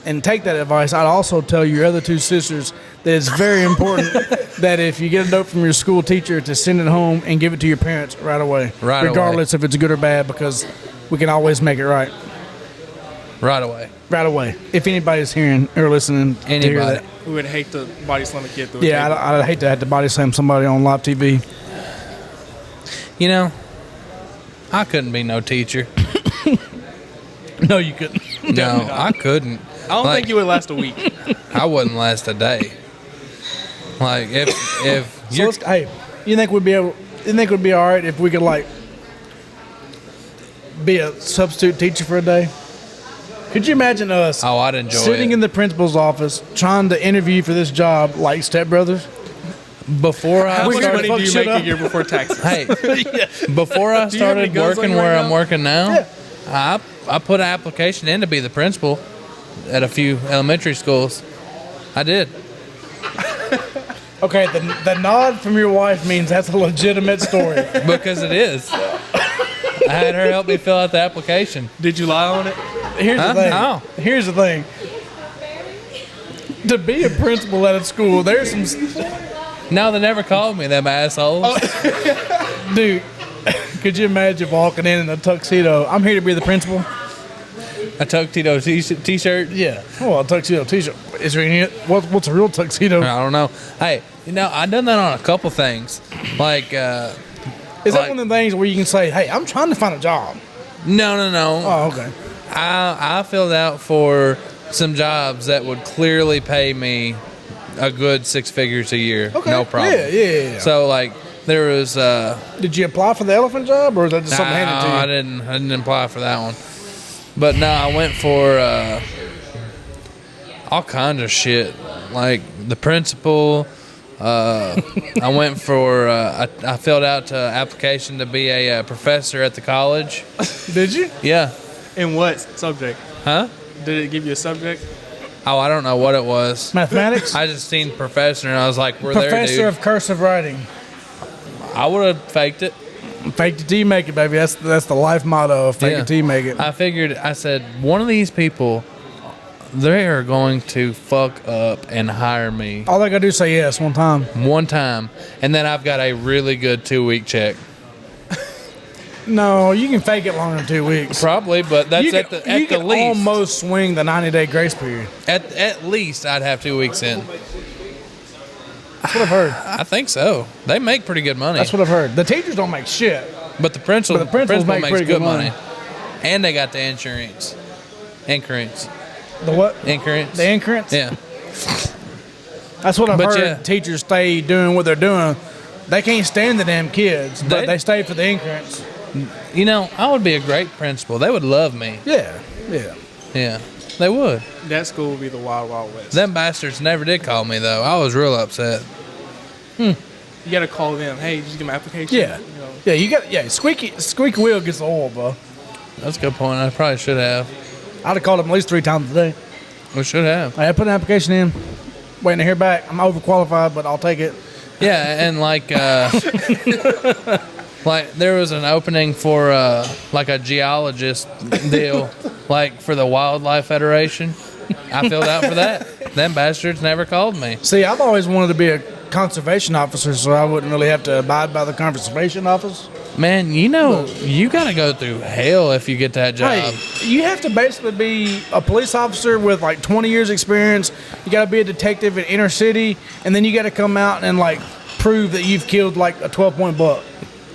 Speaker 2: and take that advice, I'd also tell your other two sisters that it's very important that if you get a note from your school teacher to send it home and give it to your parents right away.
Speaker 3: Right away.
Speaker 2: Regardless if it's good or bad, because we can always make it right.
Speaker 3: Right away.
Speaker 2: Right away. If anybody's hearing or listening to hear
Speaker 3: Anybody.
Speaker 2: that.
Speaker 4: We would hate to body slam a kid through a
Speaker 2: Yeah,
Speaker 4: table.
Speaker 2: I'd hate to have to body slam somebody on live TV.
Speaker 3: You know, I couldn't be no teacher.
Speaker 2: No, you couldn't.
Speaker 3: No, I couldn't.
Speaker 4: I don't think you would last a week.
Speaker 3: I wouldn't last a day. Like if
Speaker 2: So
Speaker 3: you're,
Speaker 2: hey, you think we'd be all right if we could be a substitute teacher for a day? Could you imagine us
Speaker 3: oh, I'd enjoy
Speaker 2: sitting
Speaker 3: it.
Speaker 2: in the principal's office trying to interview for this job like Step Brothers?
Speaker 3: Before I
Speaker 4: How much
Speaker 3: started,
Speaker 4: money do you
Speaker 2: fuck
Speaker 4: make
Speaker 2: shit
Speaker 4: a year before taxes?
Speaker 3: hey, before I
Speaker 4: Do you have any
Speaker 3: started
Speaker 4: guns on
Speaker 3: working
Speaker 4: you
Speaker 3: where
Speaker 4: right
Speaker 3: I'm
Speaker 4: now?
Speaker 3: working now,
Speaker 2: Yeah.
Speaker 3: I put an application in to be the principal at a few elementary schools. I did.
Speaker 2: Okay, the nod from your wife means that's a legitimate story.
Speaker 3: Because it is. I had her help me fill out the application.
Speaker 4: Did you lie on it?
Speaker 2: Here's the thing.
Speaker 3: No.
Speaker 2: Here's the thing. To be a principal at a school, there's some...
Speaker 3: No, they never called me, them assholes.
Speaker 2: Dude, could you imagine walking in a tuxedo? I'm here to be the principal.
Speaker 3: A tuxedo t-shirt?
Speaker 2: Yeah. Well, a tuxedo t-shirt. Is there any... What's a real tuxedo?
Speaker 3: I don't know. Hey, I've done that on a couple things. Like,
Speaker 2: Is that one of the things where you can say, hey, I'm trying to find a job?
Speaker 3: No.
Speaker 2: Oh, okay.
Speaker 3: I filled out for some jobs that would clearly pay me a good 6 figures a year.
Speaker 2: Okay.
Speaker 3: No problem.
Speaker 2: Yeah.
Speaker 3: So, like, there was...
Speaker 2: Did you apply for the elephant job, or is that just something handed to you?
Speaker 3: I didn't apply for that one. But no, I went for all kinds of shit. Like, the principal... I went for I filled out an application to be a professor at the college.
Speaker 4: Did you?
Speaker 3: Yeah.
Speaker 4: In what subject?
Speaker 3: Huh?
Speaker 4: Did it give you a subject?
Speaker 3: Oh, I don't know what it was.
Speaker 2: Mathematics?
Speaker 3: I just seen professor and I was like, we're there,
Speaker 2: Professor
Speaker 3: dude.
Speaker 2: of cursive writing.
Speaker 3: I would have faked it.
Speaker 2: Fake it till you make it, baby. That's the life motto. Fake
Speaker 3: Yeah.
Speaker 2: it till you make it.
Speaker 3: I said, one of these people, they are going to fuck up and hire me
Speaker 2: All I gotta do is say yes one time.
Speaker 3: one time, and then I've got a really good 2-week check.
Speaker 2: No, you can fake it longer than 2 weeks.
Speaker 3: Probably, but that's
Speaker 2: You
Speaker 3: at
Speaker 2: can
Speaker 3: the least.
Speaker 2: almost swing the 90-day grace period.
Speaker 3: At least I'd have 2 weeks in.
Speaker 2: That's what I've heard.
Speaker 3: I think so. They make pretty good money.
Speaker 2: That's what I've heard. The teachers don't make shit.
Speaker 3: But the principal
Speaker 2: principals make
Speaker 3: makes
Speaker 2: pretty
Speaker 3: good
Speaker 2: good
Speaker 3: money.
Speaker 2: money.
Speaker 3: And they got the insurance. Incurrence.
Speaker 2: The what?
Speaker 3: Incurrence.
Speaker 2: The increments?
Speaker 3: Yeah.
Speaker 2: That's what I've
Speaker 3: But
Speaker 2: heard.
Speaker 3: yeah.
Speaker 2: Teachers stay doing what they're doing. They can't stand the damn kids, but
Speaker 3: They-
Speaker 2: they stay for the increments.
Speaker 3: I would be a great principal. They would love me.
Speaker 2: Yeah.
Speaker 3: Yeah. They would.
Speaker 4: That school would be the Wild Wild West.
Speaker 3: Them bastards never did call me, though. I was real upset.
Speaker 4: You got to call them. Hey, did you get my application?
Speaker 2: Yeah.
Speaker 4: You know,
Speaker 2: Yeah, you got squeaky wheel gets the oil, bro.
Speaker 3: That's a good point. I probably should have.
Speaker 2: I'd have called them at least 3 times a day.
Speaker 3: We should have.
Speaker 2: I put an application in, waiting to hear back. I'm overqualified, but I'll take it.
Speaker 3: Yeah, and like there was an opening for like a geologist deal, like for the Wildlife Federation. I filled out for that. Them bastards never called me.
Speaker 2: See, I've always wanted to be a conservation officer, so I wouldn't really have to abide by the conservation office.
Speaker 3: Man, you got to go through hell if you get that job.
Speaker 2: Hey, you have to basically be a police officer with like 20 years experience. You got to be a detective in inner city, and then you got to come out and like prove that you've killed like a 12-point buck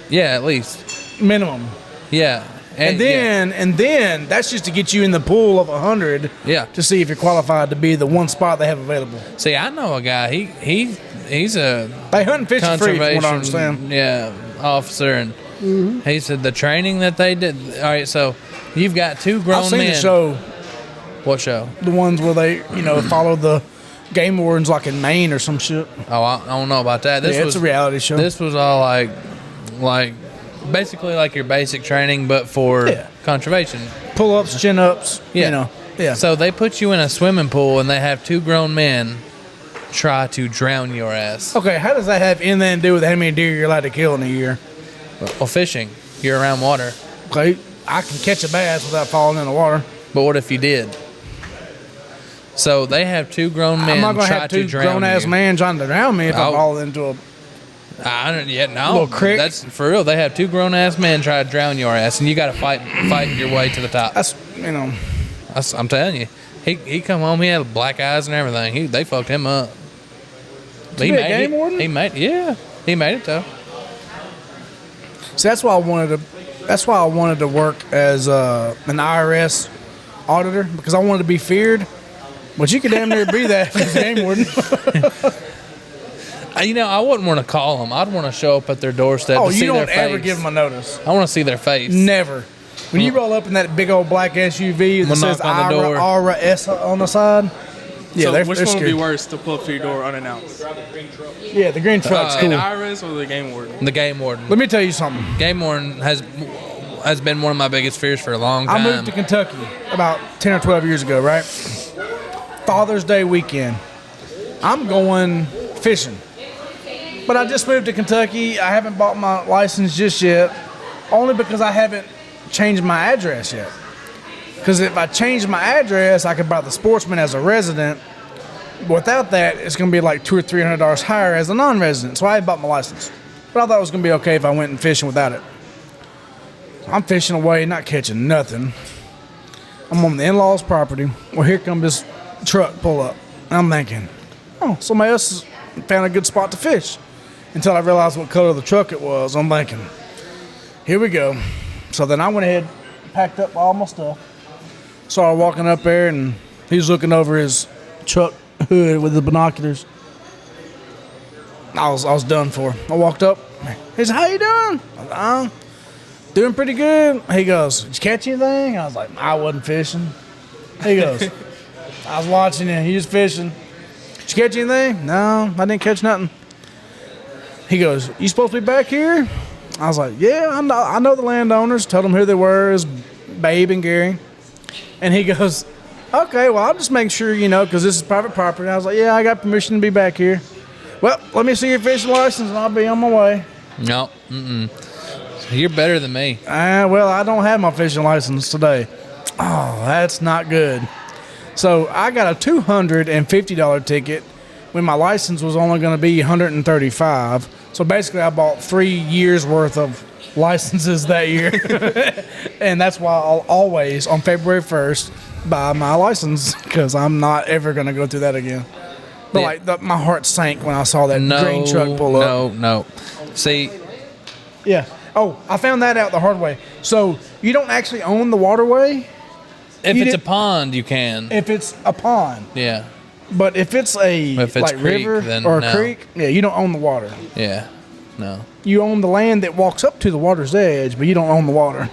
Speaker 3: Yeah, at least.
Speaker 2: minimum.
Speaker 3: Yeah.
Speaker 2: And then that's just to get you in the pool of 100
Speaker 3: Yeah.
Speaker 2: to see if you're qualified to be the one spot they have available.
Speaker 3: See, I know a guy. He's a
Speaker 2: They hunt and fish for free, from what I understand.
Speaker 3: officer, and he said the training that they did. All right, so you've got 2 grown
Speaker 2: I've seen
Speaker 3: men.
Speaker 2: the show,
Speaker 3: What show?
Speaker 2: the ones where they, follow the game wardens like in Maine or some shit.
Speaker 3: Oh, I don't know about that. This
Speaker 2: Yeah,
Speaker 3: was
Speaker 2: it's a reality show.
Speaker 3: This was all like basically like your basic training, but for
Speaker 2: Yeah.
Speaker 3: conservation.
Speaker 2: Pull-ups, chin-ups,
Speaker 3: Yeah.
Speaker 2: Yeah.
Speaker 3: So they put you in a swimming pool, and they have 2 grown men try to drown your ass.
Speaker 2: Okay, how does that have anything to do with how many deer you're allowed to kill in a year?
Speaker 3: Well, fishing. You're around water.
Speaker 2: Okay, I can catch a bass without falling in the water.
Speaker 3: But what if you did? So they have 2 grown men
Speaker 2: I'm not going to
Speaker 3: try
Speaker 2: have
Speaker 3: to
Speaker 2: 2
Speaker 3: drown
Speaker 2: grown-ass
Speaker 3: you.
Speaker 2: men trying to drown me if I
Speaker 3: Oh.
Speaker 2: fall into a...
Speaker 3: I don't yet no.
Speaker 2: Little crick.
Speaker 3: That's for real. They have 2 grown ass men try to drown your ass, and you got to fight your way to the top.
Speaker 2: That's,
Speaker 3: I'm telling you. He come home. He had black eyes and everything. They fucked him up.
Speaker 2: be a game warden?
Speaker 3: He made it though.
Speaker 2: See, that's why I wanted to work as an IRS auditor, because I wanted to be feared. But you could damn near be that as a game warden.
Speaker 3: I wouldn't want to call them. I'd want to show up at their doorstep
Speaker 2: Oh,
Speaker 3: to see
Speaker 2: you
Speaker 3: their
Speaker 2: don't ever
Speaker 3: face.
Speaker 2: give them a notice.
Speaker 3: I want to see their face.
Speaker 2: Never. When you roll up in that big old black SUV that
Speaker 3: We'll
Speaker 2: says
Speaker 3: knock on the door.
Speaker 2: IRA S on the side, yeah,
Speaker 4: so
Speaker 2: they're
Speaker 4: which
Speaker 2: they're
Speaker 4: one would be
Speaker 2: scared.
Speaker 4: worse to pull up to your door unannounced?
Speaker 2: Yeah, the green truck's cool.
Speaker 4: An Iris or the game warden?
Speaker 3: The game warden.
Speaker 2: Let me tell you something.
Speaker 3: Game warden has been one of my biggest fears for a long time.
Speaker 2: I moved to Kentucky about 10 or 12 years ago, right? Father's Day weekend. I'm going fishing. But I just moved to Kentucky. I haven't bought my license just yet, only because I haven't changed my address yet. Because if I change my address, I could buy the Sportsman as a resident. Without that, it's going to be like $200 or $300 higher as a non-resident. So I had bought my license. But I thought it was going to be okay if I went and fishing without it. I'm fishing away, not catching nothing. I'm on the in-laws' property. Well, here comes this truck pull up. And I'm thinking, oh, somebody else has found a good spot to fish. Until I realized what color the truck it was. I'm thinking, here we go. So then I went ahead, packed up all my stuff. Started walking up there, and he was looking over his truck hood with the binoculars. I was done for. I walked up. He said, how you doing? I was like, doing pretty good. He goes, did you catch anything? I was like, I wasn't fishing. He goes, I was watching you. He was fishing. Did you catch anything? No, I didn't catch nothing. He goes, you supposed to be back here? I was like, yeah, I know the landowners. Told them who they were. It was Babe and Gary. And he goes, okay, well, I'll just make sure, because this is private property. I was like, yeah, I got permission to be back here. Well, let me see your fishing license, and I'll be on my way.
Speaker 3: No, you're better than me.
Speaker 2: Well, I don't have my fishing license today. Oh, that's not good. So I got a $250 ticket when my license was only going to be $135. So basically, I bought 3 years worth of licenses that year, and that's why I'll always on February 1st buy my license, because I'm not ever going to go through that again. But my heart sank when I saw that green truck pull up.
Speaker 3: No. See,
Speaker 2: yeah. Oh, I found that out the hard way. So you don't actually own the waterway.
Speaker 3: if it's a pond, you can.
Speaker 2: If it's a pond.
Speaker 3: Yeah.
Speaker 2: But if it's a
Speaker 3: creek,
Speaker 2: river
Speaker 3: then
Speaker 2: or a
Speaker 3: no.
Speaker 2: creek, yeah, you don't own the water.
Speaker 3: Yeah. No.
Speaker 2: You own the land that walks up to the water's edge, but you don't own the water.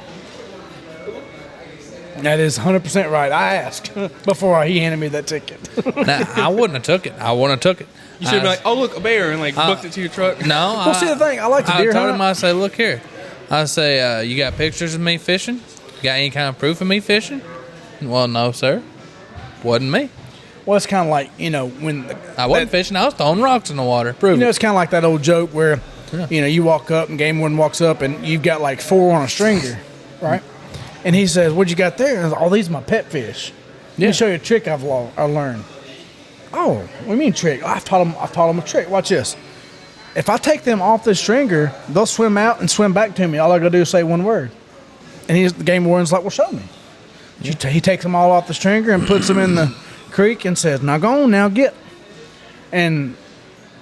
Speaker 2: That is 100% right. I asked before he handed me that ticket.
Speaker 3: Nah, I wouldn't have took it. I wouldn't have took it.
Speaker 4: You should be like, oh, look, a bear, and booked it to your truck.
Speaker 3: No.
Speaker 2: Well, see the thing, I like to deer
Speaker 3: I told
Speaker 2: hunt.
Speaker 3: him, I say, look here. I say, you got pictures of me fishing? You got any kind of proof of me fishing? Well, no, sir. Wasn't me.
Speaker 2: Well, it's kind of like, when...
Speaker 3: I wasn't fishing. I was throwing rocks in the water. Prove it.
Speaker 2: it's kind of like that old joke where, you walk up and game warden walks up and you've got like 4 on a stringer, right? And he says, what you got there? And oh, these are my pet fish. Let me show you a trick I learned. Oh, what do you mean trick? I've taught them a trick. Watch this. If I take them off the stringer, they'll swim out and swim back to me. All I gotta do is say one word. And the game warden's like, well, show me. He takes them all off the stringer and puts them in the creek and says, now go on, now get. And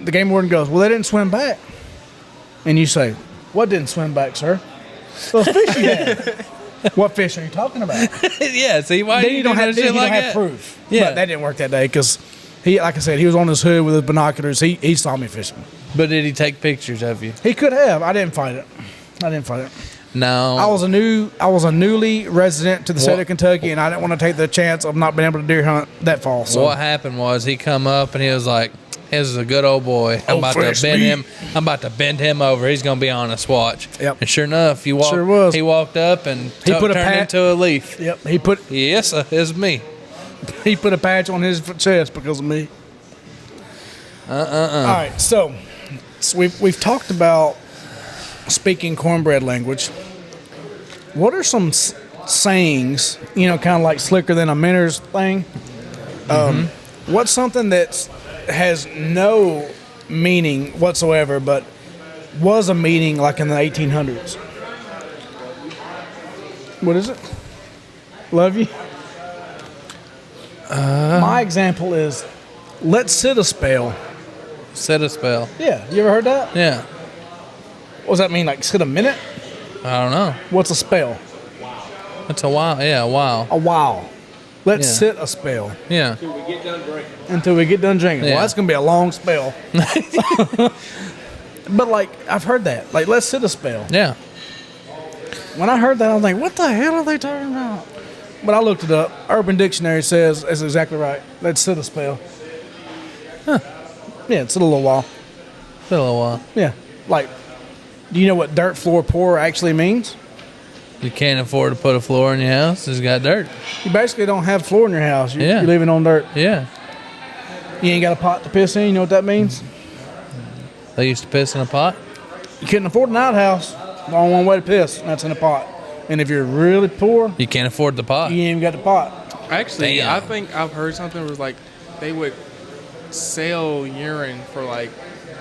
Speaker 2: the game warden goes, well, they didn't swim back. And you say, what didn't swim back, sir? Those fish you had. What fish are you talking about?
Speaker 3: Yeah, see, why
Speaker 2: Then
Speaker 3: you
Speaker 2: you don't have,
Speaker 3: shit like
Speaker 2: have
Speaker 3: that?
Speaker 2: proof.
Speaker 3: Yeah.
Speaker 2: But that didn't work that day because he, like I said, he was on his hood with his binoculars. He saw me fishing.
Speaker 3: But did he take pictures of you?
Speaker 2: He could have. I didn't fight it.
Speaker 3: No.
Speaker 2: I was a newly resident to the state of Kentucky, and I didn't want to take the chance of not being able to deer hunt that fall. So
Speaker 3: What happened was he come up and he was like, "This is a good old boy. I'm about to bend him over. He's gonna be on a swatch."
Speaker 2: Yep.
Speaker 3: And sure enough, he walked up and turned into a leaf.
Speaker 2: Yep.
Speaker 3: Yes, it's me.
Speaker 2: He put a patch on his chest because of me. All right, so we've talked about speaking cornbread language. What are some sayings? Kind of like slicker than a minnows thing. What's something that has no meaning whatsoever, but was a meaning like in the 1800s? What is it? Love you. My example is, let's sit a spell.
Speaker 3: Sit a spell.
Speaker 2: Yeah, you ever heard that?
Speaker 3: Yeah.
Speaker 2: What does that mean? Like sit a minute?
Speaker 3: I don't know.
Speaker 2: What's a spell?
Speaker 3: It's a while. Yeah, a while.
Speaker 2: A while. Let's
Speaker 3: Yeah.
Speaker 2: sit a spell
Speaker 3: Yeah.
Speaker 2: until we get done drinking.
Speaker 3: Yeah.
Speaker 2: Well, that's gonna be a long spell. But like I've heard that. Like let's sit a spell.
Speaker 3: Yeah.
Speaker 2: When I heard that, I was like, what the hell are they talking about? But I looked it up. Urban Dictionary says it's exactly right. Let's sit a spell.
Speaker 3: Huh.
Speaker 2: Yeah, it's a little while.
Speaker 3: Been a little while.
Speaker 2: Yeah. Like, do you know what dirt floor poor actually means?
Speaker 3: You can't afford to put a floor in your house. It's got dirt.
Speaker 2: You basically don't have floor in your house.
Speaker 3: Yeah.
Speaker 2: You're living on dirt.
Speaker 3: Yeah.
Speaker 2: You ain't got a pot to piss in. You know what that means?
Speaker 3: They used to piss in a pot?
Speaker 2: You couldn't afford an outhouse. Only one way to piss, and that's in a pot. And if you're really poor,
Speaker 3: You can't afford the pot.
Speaker 2: you ain't even got the pot.
Speaker 4: Actually,
Speaker 3: Damn.
Speaker 4: I think I've heard something was like they would sell urine for like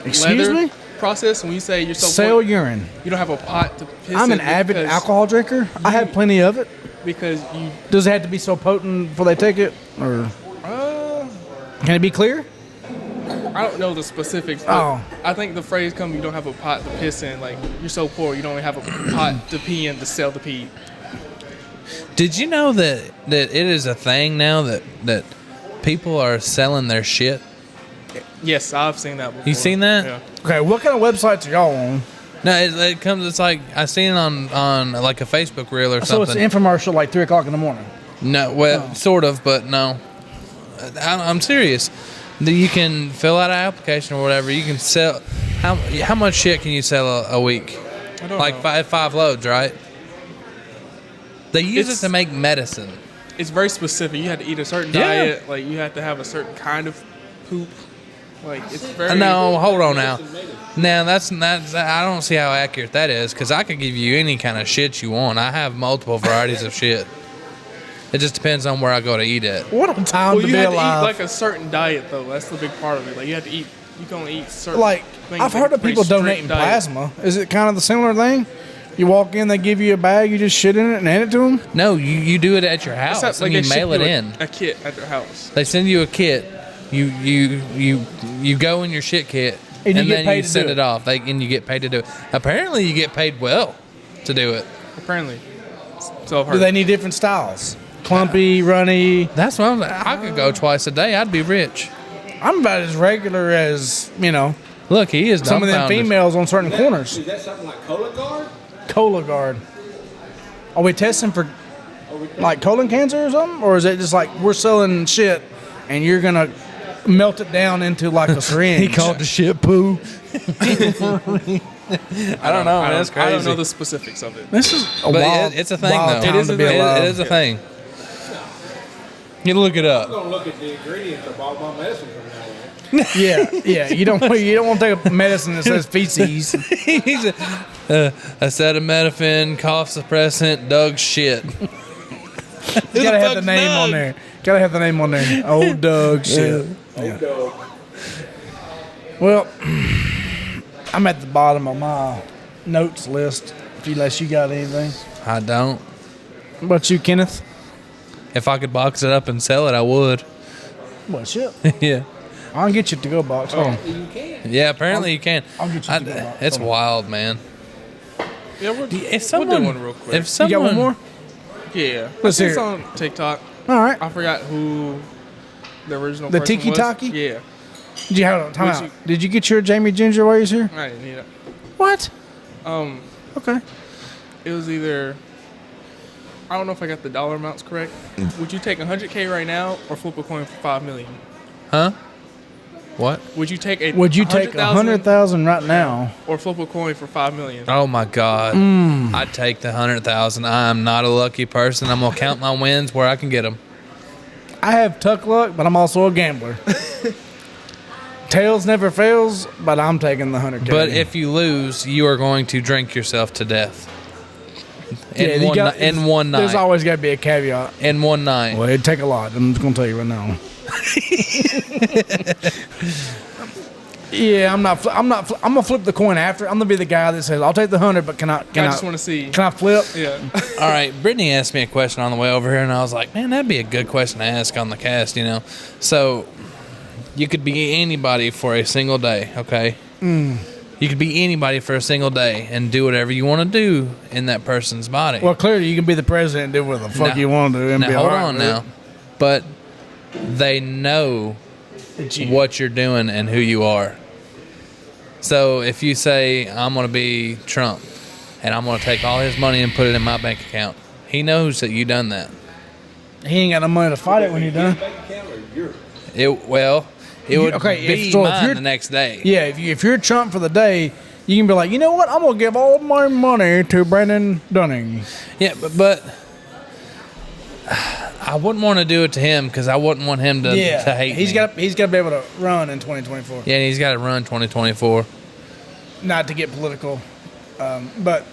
Speaker 2: Excuse
Speaker 4: leather
Speaker 2: me?
Speaker 4: process. When you say you're so
Speaker 2: Sell
Speaker 4: poor,
Speaker 2: urine.
Speaker 4: you don't have a pot to piss
Speaker 2: I'm
Speaker 4: in
Speaker 2: an avid
Speaker 4: because-
Speaker 2: alcohol drinker. I have plenty of it.
Speaker 4: because you
Speaker 2: Does it have to be so potent before they take it? Or can it be clear?
Speaker 4: I don't know the specifics, but
Speaker 2: Oh.
Speaker 4: I think the phrase comes you don't have a pot to piss in. Like you're so poor, you don't have a pot to pee in to sell the pee.
Speaker 3: Did you know that it is a thing now that people are selling their shit?
Speaker 4: Yes, I've seen that before.
Speaker 3: You seen that?
Speaker 4: Yeah.
Speaker 2: Okay, what kind of websites are y'all on?
Speaker 3: No, it comes. It's like I seen it on like a Facebook reel or
Speaker 2: So it's
Speaker 3: something.
Speaker 2: an infomercial like 3 o'clock in the morning.
Speaker 3: No, well, sort of, but no. I'm serious. You can fill out an application or whatever. You can sell. How much shit can you sell a week?
Speaker 4: I don't
Speaker 3: Like
Speaker 4: know.
Speaker 3: five loads, right? They use
Speaker 4: It's-
Speaker 3: it to make medicine.
Speaker 4: It's very specific. You have to eat a certain
Speaker 3: Yeah.
Speaker 4: diet. Like you have to have a certain kind of poop. Like it's very.
Speaker 3: No, hold on now. Now that's I don't see how accurate that is because I could give you any kind of shit you want. I have multiple varieties of shit. It just depends on where I go to eat it.
Speaker 2: What a time
Speaker 4: Well,
Speaker 2: to
Speaker 4: you
Speaker 2: be
Speaker 4: have
Speaker 2: alive.
Speaker 4: to eat like a certain diet though. That's the big part of it. Like you have to eat. You can only eat certain.
Speaker 2: Like,
Speaker 4: things,
Speaker 2: I've
Speaker 4: like
Speaker 2: heard
Speaker 4: a
Speaker 2: of people
Speaker 4: pretty strict
Speaker 2: donating
Speaker 4: diet.
Speaker 2: plasma. Is it kind of the similar thing? You walk in, they give you a bag, you just shit in it and hand it to them?
Speaker 3: No, you do it at your house
Speaker 4: Except,
Speaker 3: and
Speaker 4: they
Speaker 3: you
Speaker 4: ship
Speaker 3: mail it
Speaker 4: you
Speaker 3: in.
Speaker 4: a kit at their house.
Speaker 3: They send you a kit. You go in your shit kit
Speaker 2: And you get
Speaker 3: then
Speaker 2: paid
Speaker 3: you
Speaker 2: to
Speaker 3: send
Speaker 2: do
Speaker 3: it
Speaker 2: it.
Speaker 3: off. And you get paid to do it. Apparently, you get paid well to do it.
Speaker 4: Apparently. So I've heard.
Speaker 2: Do they need different styles? Clumpy, runny.
Speaker 3: That's what I could go twice a day. I'd be rich.
Speaker 2: I'm about as regular as,
Speaker 3: Look, he is
Speaker 2: some of them
Speaker 3: dumbfounded.
Speaker 2: females on certain corners.
Speaker 5: Is that something like Cologuard?
Speaker 2: Cologuard. Are we testing for like colon cancer or something? Or is it just like we're selling shit and you're going to melt it down into like a syringe?
Speaker 3: He called the shit poo. I don't know. That's crazy.
Speaker 4: I don't know the specifics of it.
Speaker 2: This is a
Speaker 3: But
Speaker 2: wild,
Speaker 3: it's a thing,
Speaker 2: wild
Speaker 3: though.
Speaker 2: time
Speaker 3: It is
Speaker 2: to
Speaker 3: a
Speaker 2: be
Speaker 3: thing.
Speaker 2: alive.
Speaker 3: It is a thing. You look it
Speaker 5: I'm
Speaker 3: up.
Speaker 5: gonna look at the ingredients of all my medicine from now on.
Speaker 2: Yeah. You don't want to take a medicine that says feces.
Speaker 3: He's acetaminophen, cough suppressant, Doug's shit.
Speaker 2: You gotta have the name on there. Gotta have the name on there. Old Doug shit. Yeah. Well, I'm at the bottom of my notes list. Unless you got anything.
Speaker 3: I don't.
Speaker 2: What about you, Kenneth?
Speaker 3: If I could box it up and sell it, I would.
Speaker 2: What shit?
Speaker 3: Yeah.
Speaker 2: I'll get you to go box. Oh,
Speaker 3: Yeah, apparently you can.
Speaker 2: I'll get you to go box.
Speaker 3: It's
Speaker 2: Hold on.
Speaker 3: wild, man.
Speaker 4: Yeah, we'll
Speaker 3: If someone,
Speaker 4: do one real quick.
Speaker 3: If
Speaker 2: You
Speaker 3: someone,
Speaker 2: got one more?
Speaker 4: Yeah.
Speaker 2: Let's hear
Speaker 4: It's
Speaker 2: it.
Speaker 4: on TikTok.
Speaker 2: All right.
Speaker 4: I forgot who the original
Speaker 2: The
Speaker 4: person
Speaker 2: Tiki
Speaker 4: was.
Speaker 2: Taki?
Speaker 4: Yeah.
Speaker 2: Did you hold on? Time
Speaker 4: Would
Speaker 2: out.
Speaker 4: you-
Speaker 2: Did you get your Jamie Ginger while you was here?
Speaker 4: I didn't need it.
Speaker 2: What?
Speaker 4: Okay. It was either. I don't know if I got the dollar amounts correct. Would you take 100K right now or flip a coin for 5 million?
Speaker 3: huh? What?
Speaker 4: Would you take a
Speaker 2: Would you take 100,000 right now?
Speaker 4: or flip a coin for 5 million?
Speaker 3: Oh my God! I'd take the 100,000. I am not a lucky person. I'm gonna count my wins where I can get them.
Speaker 2: I have tuck luck, but I'm also a gambler. Tails never fails, but I'm taking the 100K.
Speaker 3: But if you lose, you are going to drink yourself to death. In
Speaker 2: you
Speaker 3: one
Speaker 2: got-
Speaker 3: in one
Speaker 2: There's
Speaker 3: night.
Speaker 2: always got to be a caveat.
Speaker 3: In one night.
Speaker 2: Well, it'd take a lot. I'm just gonna tell you right now. Yeah, I'm gonna flip the coin after. I'm gonna be the guy that says, "I'll take the 100, but can I
Speaker 4: I just want to see.
Speaker 2: can I flip?"
Speaker 4: Yeah.
Speaker 3: All right, Brittany asked me a question on the way over here, and I was like, man, that'd be a good question to ask on the cast, So, you could be anybody for a single day, okay? You could be anybody for a single day and do whatever you want to do in that person's body.
Speaker 2: Well, clearly you can be the president and do whatever the fuck
Speaker 3: Now-
Speaker 2: you want to do. And
Speaker 3: now,
Speaker 2: be
Speaker 3: hold
Speaker 2: all right
Speaker 3: on
Speaker 2: with
Speaker 3: now. But they know what you're doing and who you are. So if you say, I'm going to be Trump and I'm going to take all his money and put it in my bank account, he knows that you done that.
Speaker 2: it. He ain't got no money to fight it when you're done.
Speaker 5: Bank account or yours?
Speaker 3: It would
Speaker 2: okay,
Speaker 3: be
Speaker 2: if
Speaker 3: mine
Speaker 2: you're-
Speaker 3: the next day.
Speaker 2: Yeah, if you're Trump for the day, you can be like, you know what? I'm gonna give all my money to Brandon Dunning.
Speaker 3: Yeah, but I wouldn't want to do it to him because I wouldn't want him to hate
Speaker 2: he's
Speaker 3: me.
Speaker 2: got to be able to run in 2024.
Speaker 3: Yeah, and he's got to run 2024.
Speaker 2: not to get political, but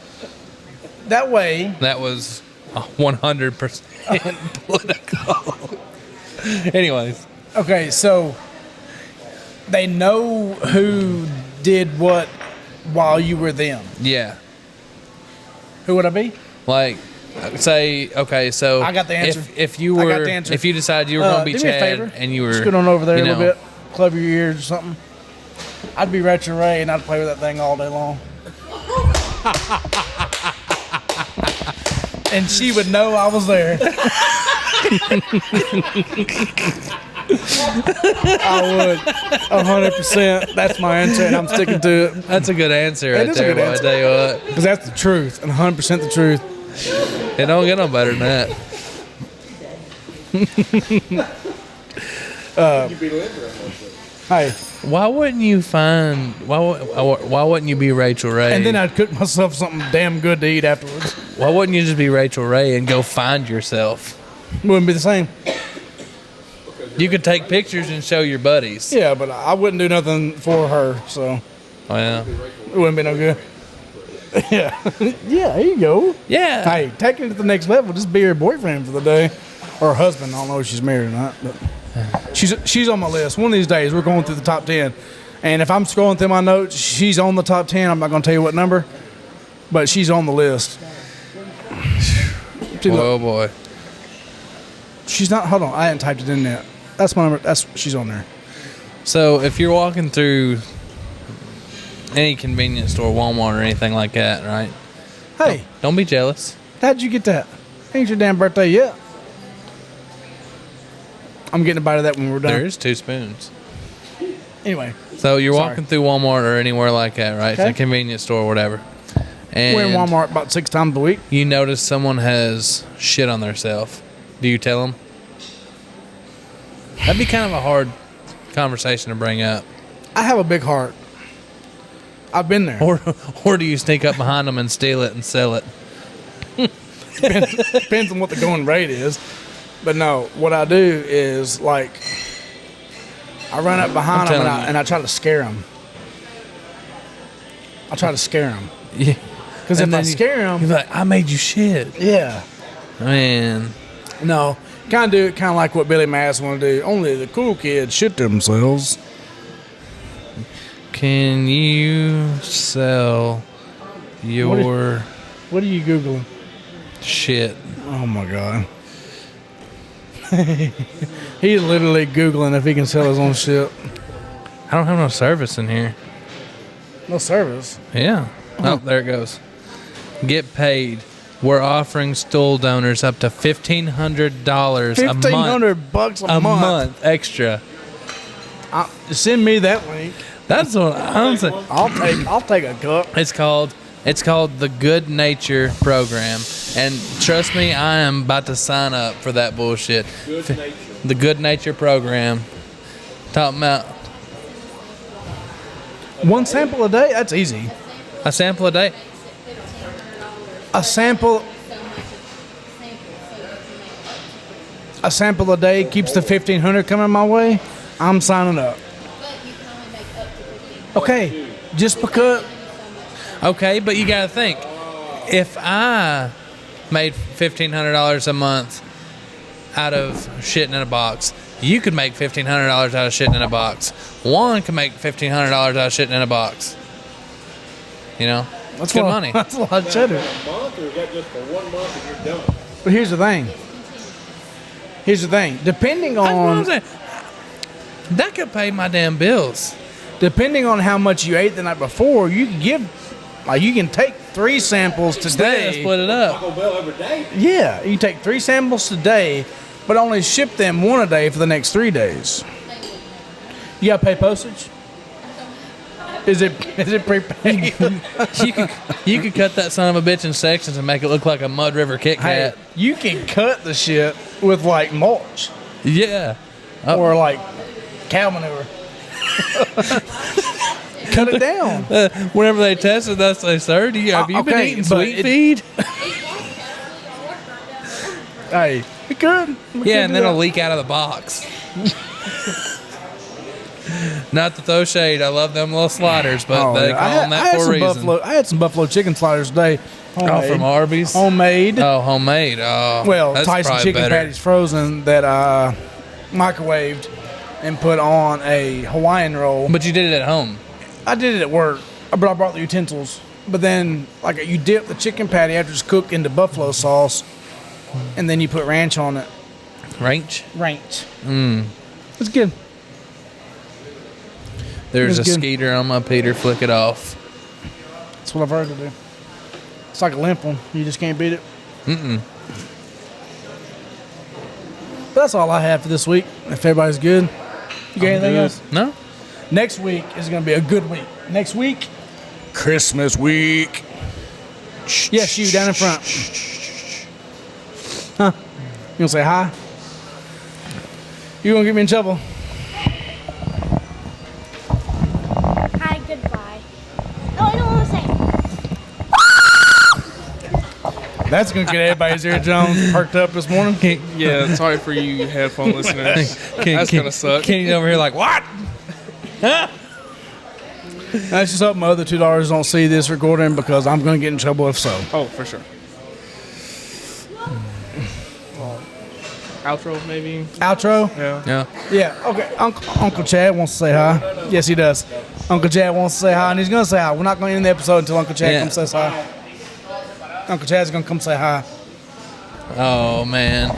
Speaker 2: that way.
Speaker 3: That was 100% political. Anyways.
Speaker 2: Okay, so they know who did what while you were them.
Speaker 3: Yeah.
Speaker 2: Who would I be?
Speaker 3: Like, say, okay, so
Speaker 2: I got the answer.
Speaker 3: If you
Speaker 2: I
Speaker 3: were,
Speaker 2: got the answer.
Speaker 3: if you decided you were going to be
Speaker 2: do me a
Speaker 3: Chad
Speaker 2: favor.
Speaker 3: and you were,
Speaker 2: Scoot on over there a
Speaker 3: you
Speaker 2: little
Speaker 3: know,
Speaker 2: bit, cover your ears or something. I'd be Rachel Ray and I'd play with that thing all day long. And she would know I was there. I would, 100%. That's my answer, and I'm sticking to it.
Speaker 3: That's a good answer
Speaker 2: That
Speaker 3: right
Speaker 2: is a
Speaker 3: there.
Speaker 2: good
Speaker 3: Boy, I
Speaker 2: answer.
Speaker 3: tell you what,
Speaker 2: Because that's the truth, and 100% the truth.
Speaker 3: it don't get no better than that.
Speaker 2: Hey,
Speaker 3: Why wouldn't you find? Why wouldn't you be Rachel Ray?
Speaker 2: and then I'd cook myself something damn good to eat afterwards.
Speaker 3: Why wouldn't you just be Rachel Ray and go find yourself?
Speaker 2: Wouldn't be the same.
Speaker 3: You could take pictures and show your buddies.
Speaker 2: Yeah, but I wouldn't do nothing for her, so
Speaker 3: Well,
Speaker 2: it wouldn't be no good. Yeah. Yeah, here you go.
Speaker 3: yeah.
Speaker 2: Hey, take it to the next level. Just be her boyfriend for the day. Or husband. I don't know if she's married or not. But she's on my list. One of these days, we're going through the top 10. And if I'm scrolling through my notes, she's on the top 10. I'm not going to tell you what number. But she's on the list. See, look,
Speaker 3: Oh boy.
Speaker 2: she's not. Hold on. I hadn't typed it in yet. That's my number. She's on there.
Speaker 3: So if you're walking through any convenience store, Walmart or anything like that, right?
Speaker 2: Hey,
Speaker 3: Don't be jealous.
Speaker 2: how'd you get that? Ain't your damn birthday yet. I'm getting a bite of that when we're done.
Speaker 3: There's 2 spoons.
Speaker 2: Anyway,
Speaker 3: So you're
Speaker 2: Sorry.
Speaker 3: walking through Walmart or anywhere like that, right?
Speaker 2: Okay.
Speaker 3: A convenience store or whatever. And
Speaker 2: we're in Walmart about 6 times a week.
Speaker 3: you notice someone has shit on themselves. Do you tell them? That'd be kind of a hard conversation to bring up.
Speaker 2: I have a big heart. I've been there.
Speaker 3: Or do you sneak up behind them and steal it and sell it?
Speaker 2: Depends on what the going rate is. But no, what I do is like I run up behind them
Speaker 3: telling you.
Speaker 2: and I try to scare them. I try to scare them.
Speaker 3: Yeah.
Speaker 2: Because if I scare
Speaker 3: You're
Speaker 2: them,
Speaker 3: like, I made you shit.
Speaker 2: yeah.
Speaker 3: Man.
Speaker 2: No, kind of do it kind of like what Billy Mass want to do. Only the cool kids shit themselves.
Speaker 3: Can you sell your
Speaker 2: What are you Googling?
Speaker 3: shit?
Speaker 2: Oh my God. He's literally Googling if he can sell his own shit.
Speaker 3: I don't have no service in here.
Speaker 2: No service.
Speaker 3: Yeah. Oh, there it goes. Get paid. We're offering stool donors up to $1,500 a month.
Speaker 2: $1,500 a month.
Speaker 3: Extra.
Speaker 2: Send me that link.
Speaker 3: That's what I'm saying.
Speaker 2: I'll take a cup.
Speaker 3: It's called the Good Nature Program, and trust me, I am about to sign up for that bullshit.
Speaker 5: Good nature.
Speaker 3: The Good Nature Program. Talking about
Speaker 2: One sample a day? That's easy.
Speaker 3: a sample a day.
Speaker 2: A sample a day keeps the 1,500 coming my way. I'm signing up. Okay, just because.
Speaker 3: Okay, but you gotta think, if I made $1,500 a month out of shitting in a box, you could make $1,500 out of shitting in a box. One can make $1,500 out of shitting in a box. You know, that's good money.
Speaker 2: That's a lot of cheddar.
Speaker 5: A month, or is that just for 1 month and you're done?
Speaker 2: But here's the thing. Depending
Speaker 3: That's what I'm
Speaker 2: on
Speaker 3: saying. That could pay my damn bills.
Speaker 2: depending on how much you ate the night before, you can you can take 3 samples
Speaker 3: Let's
Speaker 2: today.
Speaker 3: split it up.
Speaker 5: Taco Bell every day.
Speaker 2: Yeah, you take 3 samples today, but only ship them 1 a day for the next 3 days. You gotta pay postage. Is it prepaid?
Speaker 3: You could cut that son of a bitch in sections and make it look like a Mud River Kit
Speaker 2: Hey,
Speaker 3: Kat.
Speaker 2: you can cut the shit with like mulch
Speaker 3: Yeah.
Speaker 2: or like cow manure. Cut it down.
Speaker 3: Whenever they tested us, they said, have you been
Speaker 2: okay,
Speaker 3: eating
Speaker 2: but
Speaker 3: sweet feed?
Speaker 2: Hey, we could.
Speaker 3: Yeah, and then it'll leak out of the box. Not to throw shade. I love them little sliders, but they call them that for a reason.
Speaker 2: I had some buffalo chicken sliders today. Homemade.
Speaker 3: Oh, from Arby's?
Speaker 2: Homemade.
Speaker 3: Oh, homemade. Oh,
Speaker 2: well,
Speaker 3: that's
Speaker 2: Tyson
Speaker 3: probably
Speaker 2: chicken
Speaker 3: better.
Speaker 2: patties frozen that I microwaved and put on a Hawaiian roll.
Speaker 3: But you did it at home.
Speaker 2: I did it at work, but I brought the utensils. But then, like, you dip the chicken patty after it's cooked into buffalo sauce, and then you put ranch on it.
Speaker 3: Ranch?
Speaker 2: Ranch. It's good.
Speaker 3: There's a
Speaker 2: It's good.
Speaker 3: skeeter on my Peter. Flick it off.
Speaker 2: That's what I've heard to do. It's like a limp one. You just can't beat it. But that's all I have for this week. If everybody's good. You got anything else?
Speaker 3: No?
Speaker 2: Next week is going to be a good week. Next week, Christmas week. Yes, you down in front. Huh? You going to say hi? You going to get me in trouble?
Speaker 6: Hi, goodbye. No, I don't want to say.
Speaker 2: That's going to get everybody's ear Jones perked up this morning.
Speaker 4: Yeah, sorry for you headphone listeners. That's gonna suck.
Speaker 3: Kenny's over here like, what?
Speaker 2: I just hope my other $2 don't see this recording because I'm going to get in trouble if so.
Speaker 4: Oh, for sure. Outro, maybe?
Speaker 2: Outro?
Speaker 4: Yeah.
Speaker 3: Yeah.
Speaker 2: Yeah, okay. Uncle Chad wants to say hi. Yes, he does. Uncle Chad wants to say hi, and he's going to say hi. We're not going to end the episode until Uncle Chad comes and says hi. Uncle Chad's going to come say hi.
Speaker 3: Oh, man.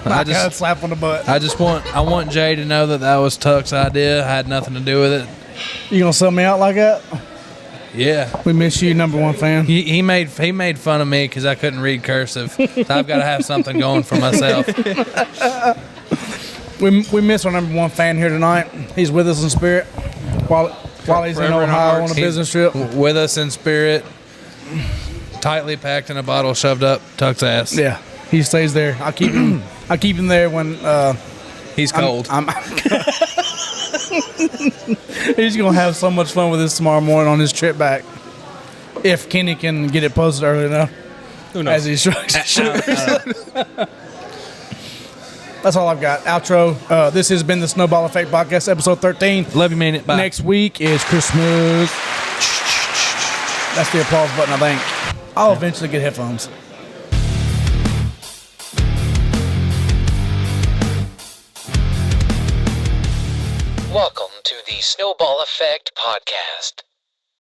Speaker 2: I just slap on the butt.
Speaker 3: I want Jay to know that was Tuck's idea. I had nothing to do with it.
Speaker 2: You going to sell me out like that?
Speaker 3: Yeah.
Speaker 2: We miss you, number one fan.
Speaker 3: He made fun of me because I couldn't read cursive. So I've got to have something going for myself.
Speaker 2: We miss our number one fan here tonight. He's with us in spirit while he's in
Speaker 4: Forever in our
Speaker 2: Ohio on
Speaker 4: hearts.
Speaker 2: a business trip.
Speaker 3: With us in spirit, tightly packed in a bottle shoved up Tuck's ass.
Speaker 2: Yeah, he stays there. I keep him there when
Speaker 3: He's cold.
Speaker 2: He's gonna have so much fun with this tomorrow morning on his trip back. If Kenny can get it posted early enough,
Speaker 4: Who knows?
Speaker 2: as he shrugs his shoulders. That's all I've got. Outro. This has been the Snowball Effect Podcast, episode 13.
Speaker 3: Love you, man. Bye.
Speaker 2: Next week is Christmas. That's the applause button, I think. I'll eventually get headphones.
Speaker 1: Welcome to the Snowball Effect Podcast.